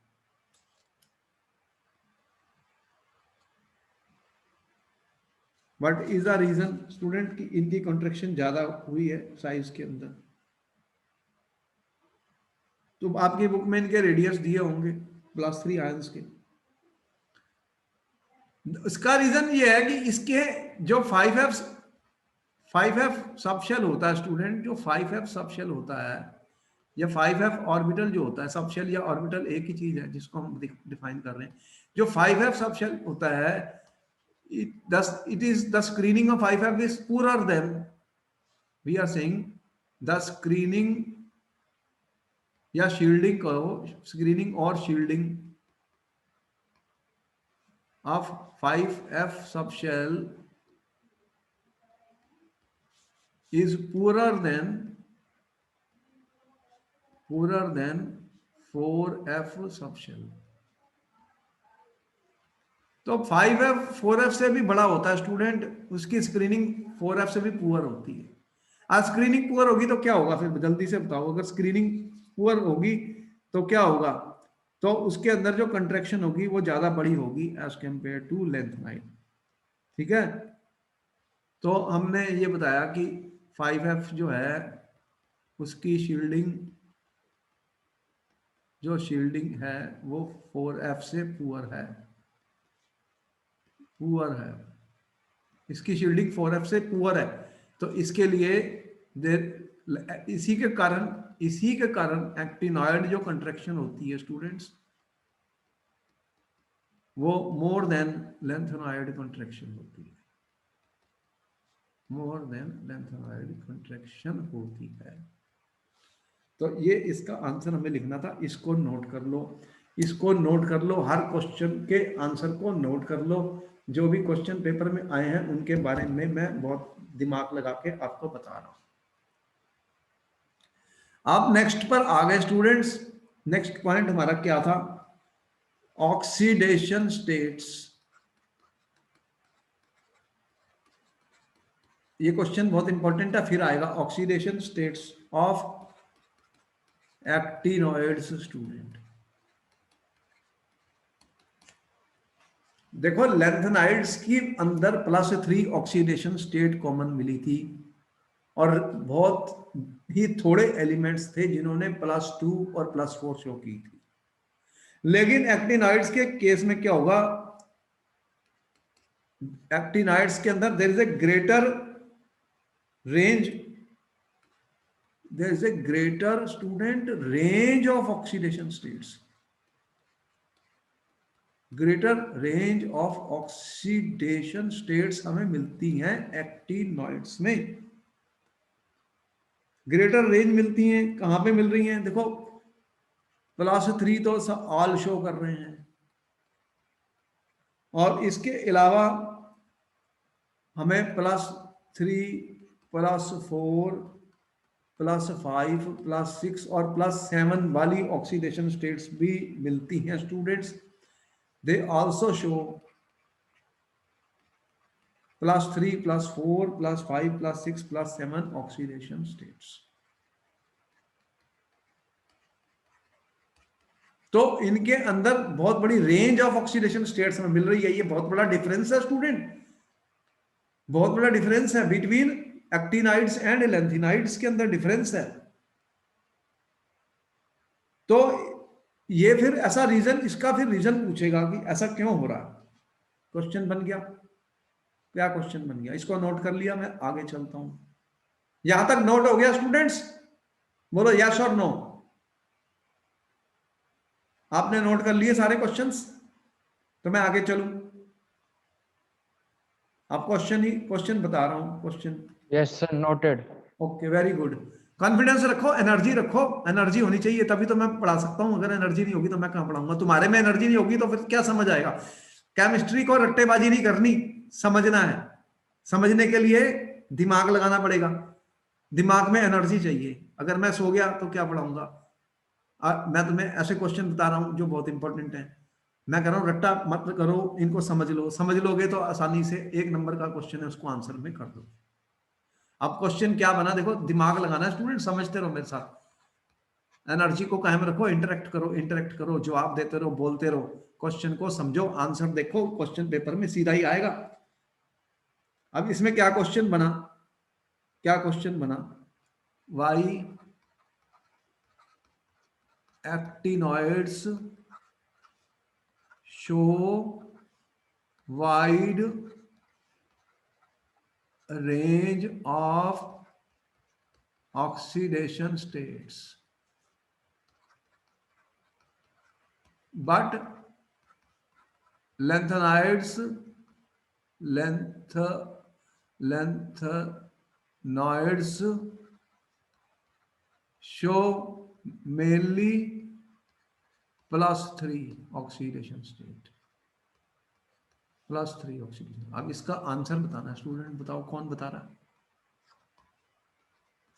What is the reason student कि इनकी कॉन्ट्रैक्शन ज्यादा हुई है साइज के अंदर? तो आपकी बुक में इनके रेडियस दिए होंगे +3 आयंस के। इसका रीजन ये है कि इसके जो 5f सबशेल होता है स्टूडेंट, जो 5f सबशेल होता है, या 5f ऑर्बिटल जो होता है, सबशेल या ऑर्बिटल एक ही चीज है जिसको हम डिफाइन कर रहे हैं। जो 5f सबशेल होता है, it is the screening of 5f is poorer than, we are saying the screening या शील्डिंग कहो, स्क्रीनिंग और shielding of 5f subshell is poorer than 4f subshell। तो 5f 4f से भी बड़ा होता है स्टूडेंट, उसकी स्क्रीनिंग 4f से भी पुअर होती है। आज स्क्रीनिंग पुअर होगी तो क्या होगा फिर जल्दी से बताओ? अगर स्क्रीनिंग पुअर होगी तो क्या होगा? तो उसके अंदर जो कंट्रैक्शन होगी वो ज्यादा बड़ी होगी एज कंपेयर टू लेंथेनाइड। ठीक है, तो हमने ये बताया कि 5f जो है उसकी शील्डिंग, जो शील्डिंग है वो 4f से पुअर है, इसकी शील्डिंग 4f से पुअर है। तो इसके लिए इसी के कारण एक्टिनॉइड जो कंट्रैक्शन होती है स्टूडेंट्स, वो मोर देन लेंथेनॉइड कंट्रैक्शन होती है, मोर देन लेंथेनॉइड कंट्रैक्शन होती है। तो ये इसका आंसर हमें लिखना था, इसको नोट कर लो, इसको नोट कर लो, हर क्वेश्चन के आंसर को नोट कर लो। जो भी क्वेश्चन पेपर में आए हैं उनके बारे में मैं बहुत दिमाग लगा के आपको बता रहा हूं। आप नेक्स्ट पर आ गए स्टूडेंट्स। नेक्स्ट पॉइंट हमारा क्या था? Oxidation states. ये क्वेश्चन बहुत इंपॉर्टेंट है, फिर आएगा oxidation states of actinoids student. देखो लेंथेनाइड्स की अंदर +3 ऑक्सीडेशन स्टेट कॉमन मिली थी, और बहुत ही थोड़े एलिमेंट्स थे जिन्होंने +2 और +4 शो की थी। लेकिन एक्टिनॉइड्स के केस में क्या होगा? एक्टिनॉइड्स के अंदर there is a greater range, there is a greater student range of oxidation states, greater range of oxidation states हमें मिलती हैं एक्टिनॉइड्स में। ग्रेटर रेंज मिलती हैं, कहां पे मिल रही हैं? देखो +3 तो ऑल शो कर रहे हैं, और इसके अलावा हमें +3 +4 +5 +6 और +7 वाली ऑक्सीडेशन स्टेट्स भी मिलती हैं students. They also show +3 +4 +5 +6 +7 oxidation states. तो इनके अंदर बहुत बड़ी रेंज ऑफ ऑक्सीडेशन स्टेट्स में मिल रही है। ये बहुत बड़ा डिफरेंस है स्टूडेंट, बहुत बड़ा डिफरेंस है बिटवीन एक्टिनाइड्स एंड लैंथेनाइड्स के अंदर डिफरेंस है। तो ये फिर ऐसा रीजन, इसका फिर रीजन पूछेगा कि ऐसा क्यों हो रहा है। क्वेश्चन बन गया, क्या क्वेश्चन बन गया, इसको नोट कर लिया, मैं आगे चलता हूं। यहां तक नोट हो गया स्टूडेंट्स? बोलो यस और नो। आपने नोट कर लिए सारे क्वेश्चंस? तो मैं आगे चलूं, आप क्वेश्चन बता रहा हूं, question. Yes sir, noted. Okay, very good. Confidence रखो, एनर्जी रखो, एनर्जी होनी चाहिए तभी तो मैं पढ़ा सकता हूं। अगर एनर्जी नहीं होगी तो मैं कहां पढ़ाऊंगा? तुम्हारे में एनर्जी नहीं होगी तो फिर क्या समझ आएगा? केमिस्ट्री को रट्टेबाजी नहीं करनी, समझना है। समझने के लिए दिमाग लगाना पड़ेगा, दिमाग में एनर्जी चाहिए। अगर मैं सो गया तो क्या पढ़ाऊंगा? मैं तुम्हें ऐसे क्वेश्चन बता रहा हूं जो बहुत इंपॉर्टेंट है। मैं कह रहा हूं रट्टा मत करो, इनको समझ लो, समझ लोगे तो आसानी से 1 नंबर का क्वेश्चन है उसको आंसर में कर दो। अब क्वेश्चन क्या बना देखो, दिमाग लगाना है स्टूडेंट, समझते रहो मेरे साथ। एनर्जी को कायम रखो, इंटरेक्ट करो, इंटरेक्ट करो, जवाब देते रहो, बोलते रहो, क्वेश्चन को समझो, आंसर देखो, क्वेश्चन पेपर में सीधा ही आएगा। अब इसमें क्या क्वेश्चन बना, क्या क्वेश्चन बना? Why actinoids show wide range of oxidation states but lanthanides show mainly +3 oxidation state, +3 oxidation. अब इसका आंसर बताना है स्टूडेंट, बताओ कौन बता रहा है?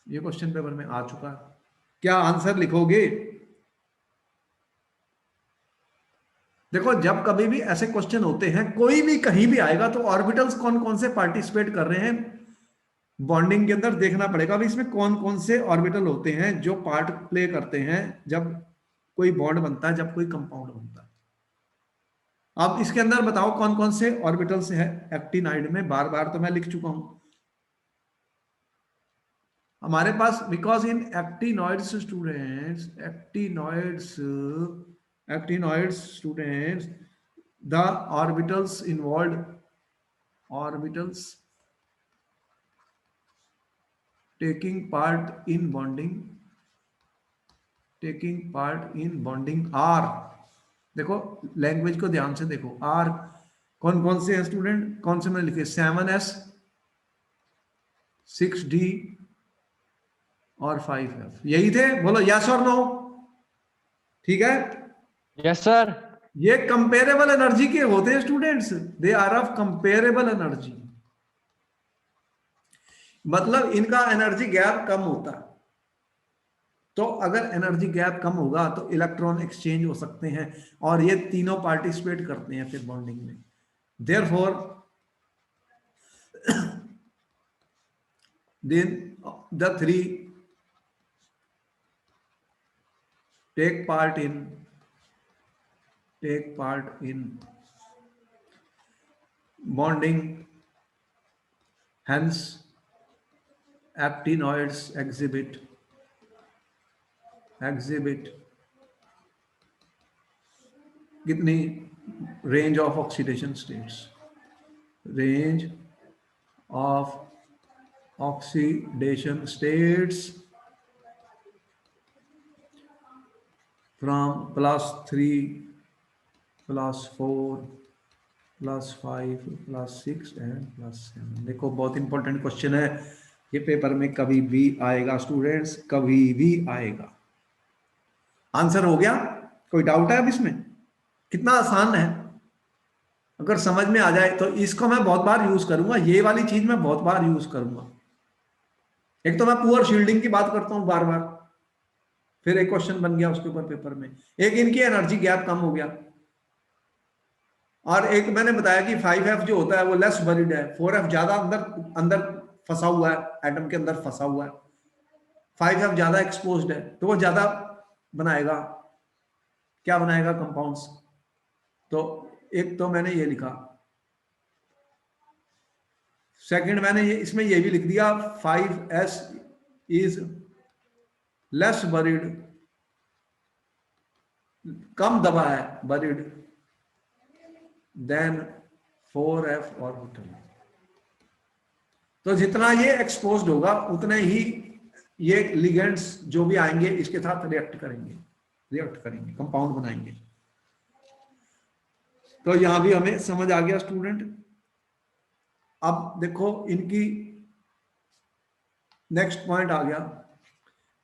ये क्वेश्चन पेपर में आ चुका है, क्या आंसर लिखोगे? देखो जब कभी भी ऐसे क्वेश्चन होते हैं, कोई भी कहीं भी आएगा, तो ऑर्बिटल्स कौन कौन से पार्टिसिपेट कर रहे हैं बॉन्डिंग के अंदर, देखना पड़ेगा। अभी इसमें कौन कौन से ऑर्बिटल होते हैं जो पार्ट प्ले करते हैं जब कोई बॉन्ड बनता है, जब कोई कंपाउंड बनता है। अब इसके अंदर बताओ कौन कौन से ऑर्बिटल्स है एक्टिनाइड में। बार बार तो मैं लिख चुका हूं हमारे पास, because in actinoids students, actinoids students, the orbitals involve, orbitals taking part in bonding are, देखो लैंग्वेज को ध्यान से देखो, आर कौन कौन से हैं स्टूडेंट, कौन से मैंने लिखे? 7s 6d और 5f, यही थे। बोलो यस और नो, ठीक है? Yes sir. ये कंपेरेबल एनर्जी के होते हैं students, they are of comparable energy, मतलब इनका एनर्जी गैप कम होता है। तो अगर एनर्जी गैप कम होगा तो इलेक्ट्रॉन एक्सचेंज हो सकते हैं, और ये तीनों पार्टिसिपेट करते हैं फिर बॉन्डिंग में। Therefore then the three take part in bonding, hence actinoids exhibit कितनी range of oxidation states, range of oxidation states from +3 +4 +5 +6 and +7। देखो बहुत इंपॉर्टेंट क्वेश्चन है ये, पेपर में कभी भी आएगा स्टूडेंट्स, कभी भी आएगा। आंसर हो गया? कोई डाउट है अब इसमें? कितना आसान है, अगर समझ में आ जाए तो। इसको मैं बहुत बार यूज करूंगा, ये वाली चीज मैं बहुत बार यूज करूंगा। एक तो मैं पुअर शील्डिंग की बात करता हूं बार बार, फिर एक क्वेश्चन बन गया उसके ऊपर पेपर में, एक इनकी एनर्जी गैप कम हो गया, और एक मैंने बताया कि 5F जो होता है वो लेस बरीड है, 4F ज्यादा अंदर अंदर फंसा हुआ है, एटम के अंदर फंसा हुआ है, 5F ज्यादा एक्सपोज्ड है, तो वो ज्यादा बनाएगा, क्या बनाएगा, कंपाउंड्स। तो एक तो मैंने ये लिखा, सेकंड मैंने ये इसमें ये भी लिख दिया 5S इज लेस बरीड, कम दबा है बरीड देन 4F और होटल। तो जितना ये एक्सपोज्ड होगा उतने ही ये लिगेंड्स जो भी आएंगे इसके साथ रिएक्ट करेंगे कंपाउंड बनाएंगे। तो यहां भी हमें समझ आ गया स्टूडेंट। अब देखो इनकी नेक्स्ट पॉइंट आ गया,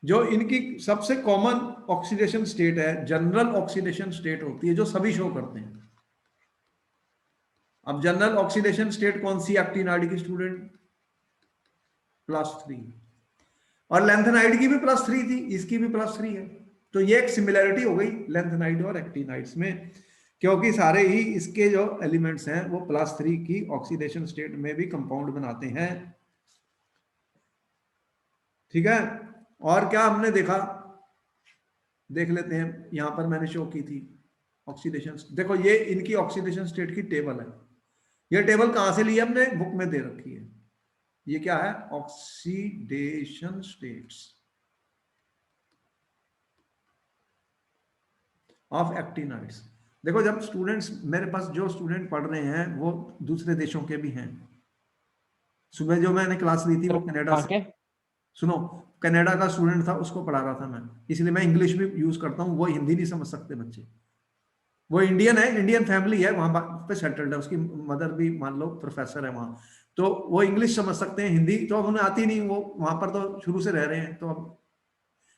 जो इनकी सबसे कॉमन ऑक्सीडेशन स्टेट है, जनरल ऑक्सीडेशन स्टेट होती है जो सभी शो करते हैं। अब जनरल ऑक्सीडेशन स्टेट कौन सी एक्टिनाइड की स्टूडेंट, +3, और लेंथेनाइड की भी +3 थी, इसकी भी +3 है। तो ये एक सिमिलैरिटी हो गई लेंथेनाइड और एक्टिनाइड्स में, क्योंकि सारे ही इसके जो एलिमेंट्स हैं वो +3 की ऑक्सीडेशन स्टेट में भी कंपाउंड बनाते हैं। ठीक है, और क्या हमने देखा, देख लेते हैं, यहां पर मैंने शो की थी ऑक्सीडेशन। देखो ये इनकी ऑक्सीडेशन स्टेट की टेबल है, ये टेबल कहां से ली है, हमने बुक में दे रखी है। ये क्या है, ऑक्सीडेशन स्टेट्स ऑफ एक्टिनाइड्स। देखो जब स्टूडेंट्स, मेरे पास जो स्टूडेंट पढ़ रहे हैं वो दूसरे देशों के भी हैं। सुबह जो मैंने क्लास ली थी वो कनाडा से, के सुनो, कनाडा का स्टूडेंट था, उसको पढ़ा रहा था मैं, इसलिए मैं इंग्लिश भी यूज करता हूँ, वो हिंदी नहीं समझ सकते बच्चे। वो इंडियन है, इंडियन फैमिली है, वहां पे सेटल्ड है, उसकी मदर भी मान लो प्रोफेसर है वहां, तो वो इंग्लिश समझ सकते हैं, हिंदी तो अब उन्हें आती नहीं, वो वहां पर तो शुरू से रह रहे हैं, तो अब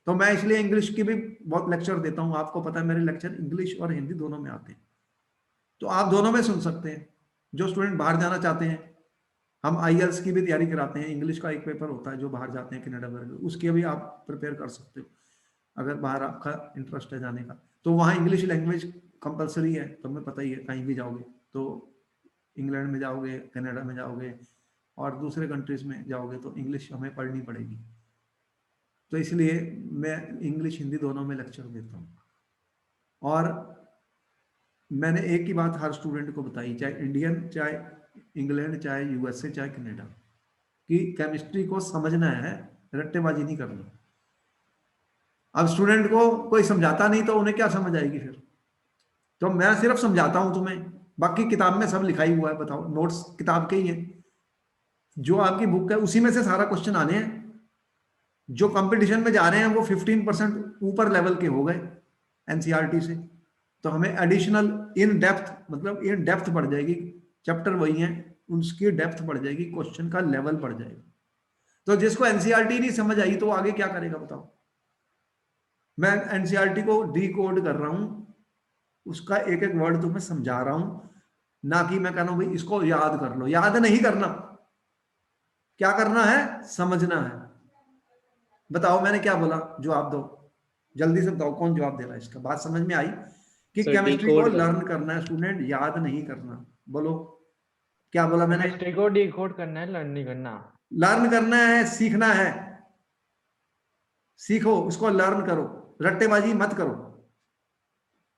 तो मैं इसलिए इंग्लिश की भी बहुत लेक्चर देता हूँ। आपको पता है मेरे लेक्चर इंग्लिश और हिंदी दोनों में आते हैं, तो आप दोनों में सुन सकते हैं। जो स्टूडेंट बाहर जाना चाहते हैं, हम IELTS की भी तैयारी कराते हैं, इंग्लिश का एक पेपर होता है जो बाहर जाते हैं कनाडा वगैरह, उसके भी आप प्रिपेयर कर सकते हो अगर बाहर आपका इंटरेस्ट है जाने का। तो वहाँ इंग्लिश लैंग्वेज कंपलसरी है, तो हमें पता ही है, कहीं भी जाओगे तो इंग्लैंड में जाओगे, कनाडा में जाओगे और दूसरे कंट्रीज में जाओगे तो इंग्लिश हमें पढ़नी पड़ेगी। तो इसलिए मैं इंग्लिश हिंदी दोनों में लेक्चर देता हूँ। और मैंने एक ही बात हर स्टूडेंट को बताई, चाहे इंडियन, चाहे इंग्लैंड, चाहे USA, चाहे कनाडा, कि केमिस्ट्री को समझना है, रट्टेबाजी नहीं करनी। अब स्टूडेंट को कोई समझाता नहीं तो उन्हें क्या समझ आएगी फिर। तो मैं सिर्फ समझाता हूं तुम्हें, बाकी किताब में सब लिखा ही हुआ है, बताओ, नोट्स किताब के ही है, जो आपकी बुक है उसी में से सारा क्वेश्चन आने हैं। जो कंपटीशन में जा रहे हैं वो 15% ऊपर लेवल के हो गए NCERT से, तो हमें एडिशनल इन डेप्थ, मतलब इन डेप्थ बढ़ जाएगी, चैप्टर वही है, उसकी डेप्थ बढ़ जाएगी, क्वेश्चन का लेवल बढ़ जाएगा। तो जिसको NCERT नहीं समझ आई तो आगे क्या करेगा बताओ। मैं NCERT को डी कोड कर रहा हूं, उसका एक एक वर्ड तुम्हें समझा रहा हूं, ना कि मैं कह रहा हूं भाई इसको याद कर लो। याद नहीं करना, क्या करना है, समझना है। बताओ मैंने क्या बोला, जवाब दो, जल्दी से बताओ कौन जवाब दे रहा है इसका। बात समझ में आई कि सर केमिस्ट्री को डिकोड लर्न करना, करना है स्टूडेंट, याद नहीं करना। बोलो क्या बोला मैंने, केमिस्ट्री को डिकोड करना है, लर्न नहीं करना। लर्न करना है, सीखना है, सीखो उसको, लर्न करो, रट्टेबाजी मत करो।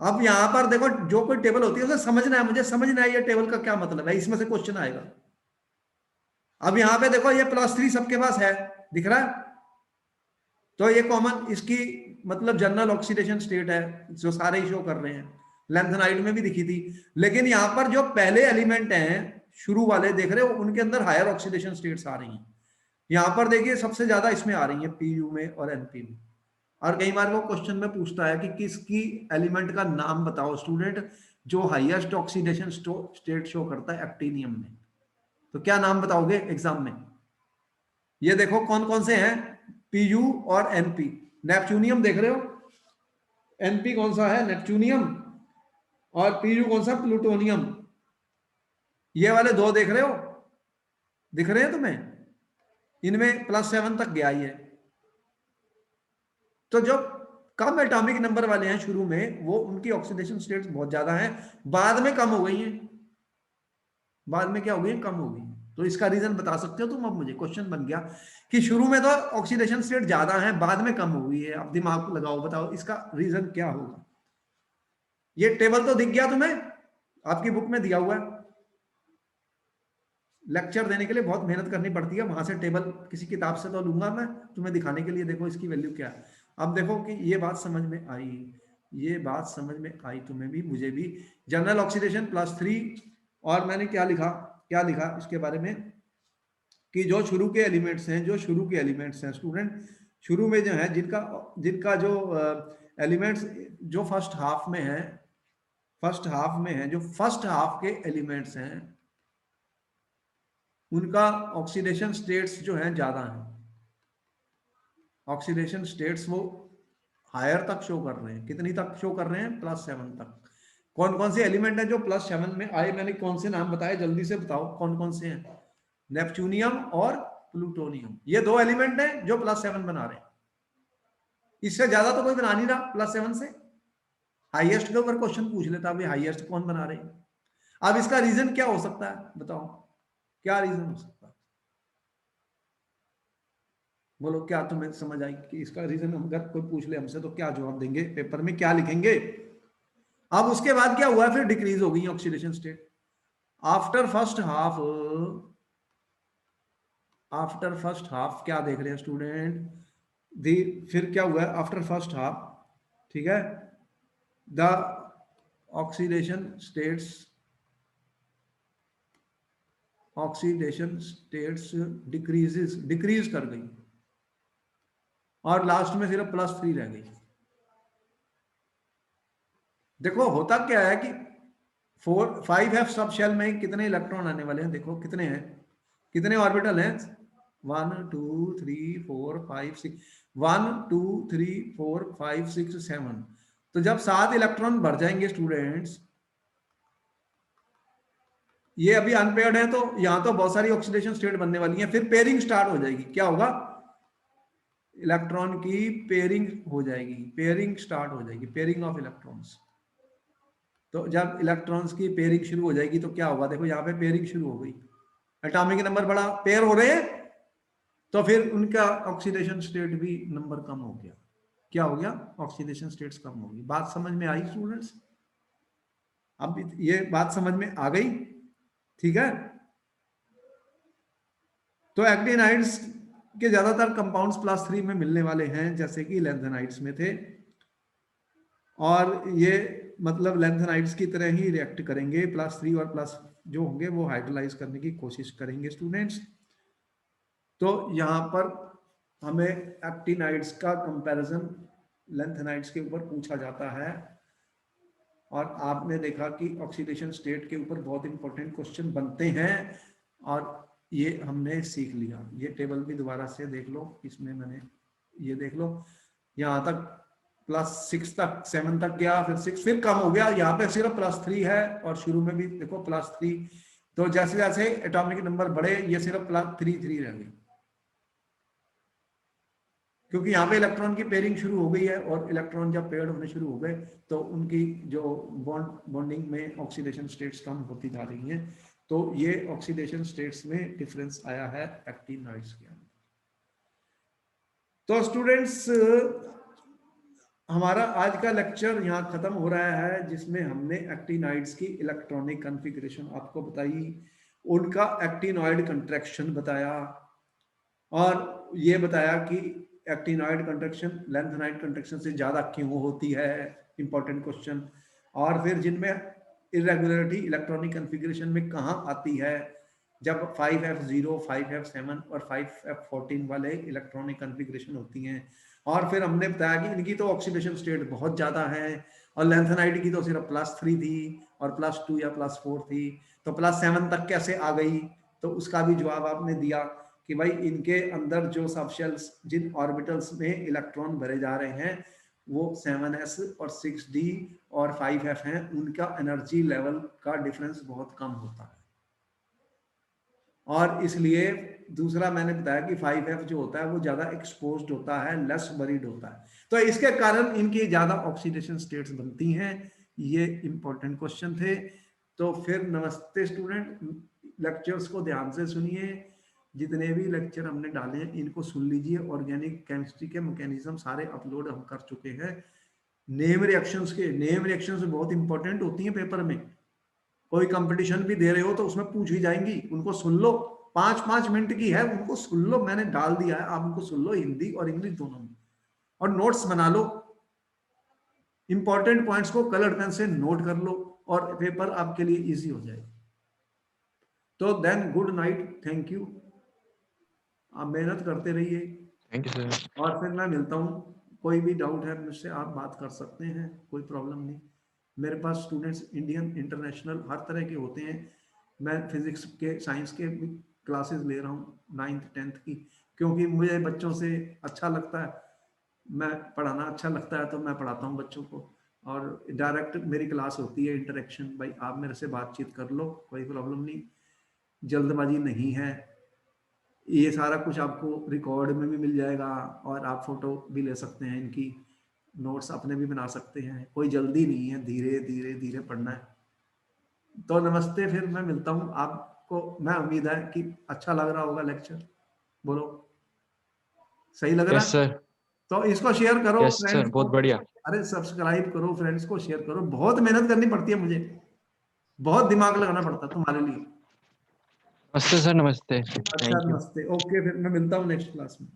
अब यहां पर देखो जो कोई टेबल होती है उसे समझना है, मुझे समझना है ये टेबल का क्या मतलब है, इसमें से क्वेश्चन आएगा। अब यहां पे देखो ये +3 सबके पास है, दिख रहा है, तो ये कॉमन इसकी मतलब जनरल ऑक्सीडेशन स्टेट है जो सारे ही शो कर रहे हैं। लेंथेनाइड में भी दिखी थी, लेकिन यहां पर जो पहले एलिमेंट हैं शुरू वाले देख रहे हो, उनके अंदर हायर ऑक्सीडेशन स्टेट्स आ रही हैं। यहां पर देखिए सबसे ज्यादा इसमें आ रही है, PU में और NP में। और कई बार वो क्वेश्चन में पूछता है कि किसकी एलिमेंट का नाम बताओ स्टूडेंट जो हाईएस्ट ऑक्सीडेशन स्टेट शो करता है एक्टिनियम में, तो क्या नाम बताओगे एग्जाम में। ये देखो कौन कौन से हैं, PU और NP। नेपच्यूनियम देख रहे हो, NP कौन सा है, नेपच्यूनियम, और PU कौन सा, प्लूटोनियम। ये वाले दो देख रहे हो, दिख रहे हैं तुम्हें, इनमें +7 तक गया ही है। तो जो कम एटॉमिक नंबर वाले हैं शुरू में, वो उनकी ऑक्सीडेशन स्टेट्स बहुत ज्यादा हैं, बाद में कम हो गई हैं। बाद में क्या हो गई, कम हो गई। तो इसका रीजन बता सकते हो तुम? अब मुझे क्वेश्चन बन गया कि शुरू में तो ऑक्सीडेशन स्टेट ज्यादा है, बाद में कम हो गई है। अब दिमाग लगाओ, बताओ इसका रीजन क्या होगा। ये टेबल तो दिख गया तुम्हें, आपकी बुक में दिया हुआ है। लेक्चर देने के लिए बहुत मेहनत करनी पड़ती है, वहां से टेबल किसी किताब से तो लूंगा मैं तुम्हें दिखाने के लिए, देखो इसकी वैल्यू क्या है। अब देखो कि ये बात समझ में आई, ये बात समझ में आई तुम्हें भी, मुझे भी। जनरल ऑक्सीडेशन +3, और मैंने क्या लिखा, क्या लिखा इसके बारे में कि जो शुरू के एलिमेंट्स हैं, जो शुरू के एलिमेंट्स हैं स्टूडेंट, शुरू में जो है जिनका जिनका जो एलिमेंट्स जो फर्स्ट हाफ में है, फर्स्ट हाफ में है, जो फर्स्ट हाफ के एलिमेंट्स हैं, उनका ऑक्सीडेशन स्टेट्स जो है ज्यादा है। ऑक्सीडेशन स्टेट्स वो हायर तक शो कर रहे हैं। कितनी तक शो कर रहे हैं? +7 तक। कौन कौन से एलिमेंट है जो +7 में आए? मैंने कौन से नाम बताए, जल्दी से बताओ कौन कौन से हैं। नेपच्यूनियम और प्लूटोनियम, ये दो एलिमेंट हैं जो +7 बना रहे हैं। इससे ज्यादा तो कोई बना नहीं रहा +7 से। हाईएस्ट के ऊपर क्वेश्चन पूछ लेता, भाई हाईएस्ट कौन बना रहे हैं। अब इसका रीजन क्या हो सकता है, बताओ क्या रीजन हो सकता है? बोलो, क्या तुम्हें समझ आई कि इसका रीजन अगर कोई पूछ ले हमसे तो क्या जवाब देंगे, पेपर में क्या लिखेंगे? अब उसके बाद क्या हुआ, फिर डिक्रीज हो गई oxidation state after first half. After first half क्या देख रहे हैं स्टूडेंट, दी फिर क्या हुआ आफ्टर फर्स्ट हाफ, ठीक है। The oxidation states, oxidation states decreases, decrease कर गई, और लास्ट में सिर्फ +3 रह गई। देखो होता क्या है कि 5f सब शेल में कितने इलेक्ट्रॉन आने वाले हैं, देखो कितने हैं, कितने ऑर्बिटल हैं? 1 2 3 4 5 6, 1 2 3 4 5 6 7। तो जब 7 इलेक्ट्रॉन भर जाएंगे स्टूडेंट्स, ये अभी अनपेयर्ड है, तो यहां तो बहुत सारी ऑक्सीडेशन स्टेट बनने वाली है, फिर पेयरिंग स्टार्ट हो जाएगी। क्या होगा? इलेक्ट्रॉन की पेयरिंग हो जाएगी, पेयरिंग स्टार्ट हो जाएगी, पेयरिंग ऑफ इलेक्ट्रॉन्स। तो जब इलेक्ट्रॉन्स की पेयरिंग शुरू हो जाएगी तो क्या होगा, देखो यहाँ पे पेयरिंग शुरू हो गई, एटॉमिक नंबर बड़ा पेयर हो रहे हैं, तो फिर उनका ऑक्सीडेशन स्टेट भी नंबर कम हो गया। क्या हो गया? ऑक्सीडेशन स्टेट्स कम हो गई। बात समझ में आई स्टूडेंट्स? अब ये बात समझ में आ गई, ठीक है। तो एक्टिनाइड्स के ज्यादातर कंपाउंड्स +3 में मिलने वाले हैं, जैसे कि लैंथेनाइड्स में थे, और ये मतलब लैंथेनाइड्स की तरह ही रिएक्ट करेंगे। +3 और प्लस जो होंगे वो हाइड्रोलाइज करने की कोशिश करेंगे स्टूडेंट्स। तो यहाँ पर हमें एक्टिनाइड्स का कंपैरिजन लैंथेनाइड्स के ऊपर पूछा जाता है, और आपने देखा कि ऑक्सीडेशन स्टेट के ऊपर बहुत इंपॉर्टेंट क्वेश्चन बनते हैं, और ये हमने सीख लिया। ये टेबल भी दोबारा से देख लो, इसमें मैंने ये देख लो, यहाँ तक +6 तक, 7 तक गया, फिर 6, फिर कम हो गया, यहाँ पे सिर्फ +3 है, और शुरू में भी देखो +3। तो जैसे जैसे एटॉमिक नंबर बढ़े, ये सिर्फ +3 रह गई, क्योंकि यहाँ पे इलेक्ट्रॉन की पेयरिंग शुरू हो गई है, और इलेक्ट्रॉन जब पेयर्ड होने शुरू हो गए तो उनकी जो बॉन्डिंग में ऑक्सीडेशन स्टेट्स कम होती जा रही हैं। तो ये ऑक्सीडेशन स्टेट्स में डिफरेंस आया है एक्टिनाइड्स के अंदर। तो स्टूडेंट्स, हमारा आज का लेक्चर यहाँ खत्म हो रहा है, जिसमें हमने एक्टिनाइड्स की इलेक्ट्रॉनिक कॉन्फ़िगरेशन आपको बताई, उनका एक्टिनॉइड कंट्रैक्शन बताया, और ये बताया कि एक्टिनॉइड कंट्रैक्शन लैंथेनाइड कंट्रैक्शन से ज्यादा क्यों होती है, इंपॉर्टेंट क्वेश्चन। और फिर जिनमें इरेगुलरिटी इलेक्ट्रॉनिक कॉन्फ़िगरेशन में कहाँ आती है, जब 5f0 5f7 और 5f14 वाले इलेक्ट्रॉनिक कॉन्फ़िगरेशन होती हैं। और फिर हमने बताया कि इनकी तो ऑक्सीडेशन स्टेट बहुत ज्यादा है, और लैंथेनाइड की तो सिर्फ +3 थी, और +2 या +4 थी, तो +7 तक कैसे आ गई? तो उसका भी जवाब आपने दिया कि भाई इनके अंदर जो सबशेल्स, जिन ऑर्बिटल्स में इलेक्ट्रॉन भरे जा रहे हैं, वो 7s और 6d और 5f हैं, उनका एनर्जी लेवल का डिफरेंस बहुत कम होता है। और इसलिए दूसरा मैंने बताया कि 5F जो होता है वो ज्यादा एक्सपोज्ड होता है, लेस बरीड होता है, तो इसके कारण इनकी ज्यादा ऑक्सीडेशन स्टेट्स बनती हैं। ये इंपॉर्टेंट क्वेश्चन थे। तो फिर नमस्ते स्टूडेंट, लेक्चर्स को ध्यान से सुनिए, जितने भी लेक्चर हमने डाले हैं इनको सुन लीजिए। ऑर्गेनिक केमिस्ट्री के मैकेनिज्म सारे अपलोड हम कर चुके हैं। नेम रिएक्शंस बहुत इंपॉर्टेंट होती हैं पेपर में। कोई कंपटीशन भी दे रहे हो तो उसमें पूछ ही जाएंगी, उनको सुन लो। 5-5 मिनट की है, उनको सुन लो, मैंने डाल दिया है, आप उनको सुन लो हिंदी और इंग्लिश दोनों में, और नोट्स बना लो। इंपॉर्टेंट पॉइंट्स को कलर पेन से नोट कर लो और पेपर आपके लिए इजी हो जाएगा। तो then good night, thank you, आप मेहनत करते रहिए। Thank you sir. और फिर मैं मिलता हूँ, कोई भी डाउट है मुझसे आप बात कर सकते हैं, कोई प्रॉब्लम नहीं। मेरे पास स्टूडेंट्स इंडियन इंटरनेशनल हर तरह के होते हैं। मैं फिजिक्स के साइंस के भी क्लासेस ले रहा हूँ 9th 10th की, क्योंकि मुझे बच्चों से अच्छा लगता है, मैं पढ़ाना अच्छा लगता है, तो मैं पढ़ाता हूँ बच्चों को। और डायरेक्ट मेरी क्लास होती है, इंटरेक्शन, भाई आप मेरे से बातचीत कर लो, कोई प्रॉब्लम नहीं, जल्दबाजी नहीं है। ये सारा कुछ आपको रिकॉर्ड में भी मिल जाएगा, और आप फोटो भी ले सकते हैं इनकी, नोट्स अपने भी बना सकते हैं, कोई जल्दी नहीं है, धीरे धीरे धीरे पढ़ना है। तो नमस्ते, फिर मैं मिलता हूँ आपको। मैं उम्मीद है कि अच्छा लग रहा होगा लेक्चर, बोलो सही लग रहा यस है? सर। तो इसको शेयर करो यस सर, फ्रेंड्स को, बहुत बढ़िया। अरे सब्सक्राइब करो, फ्रेंड्स को शेयर करो। बहुत मेहनत करनी पड़ती है मुझे, बहुत दिमाग लगाना पड़ता है तुम्हारे लिए। नमस्ते सर, नमस्ते, अच्छा थैंक यू। नमस्ते, ओके, फिर मैं मिलता हूँ नेक्स्ट क्लास में।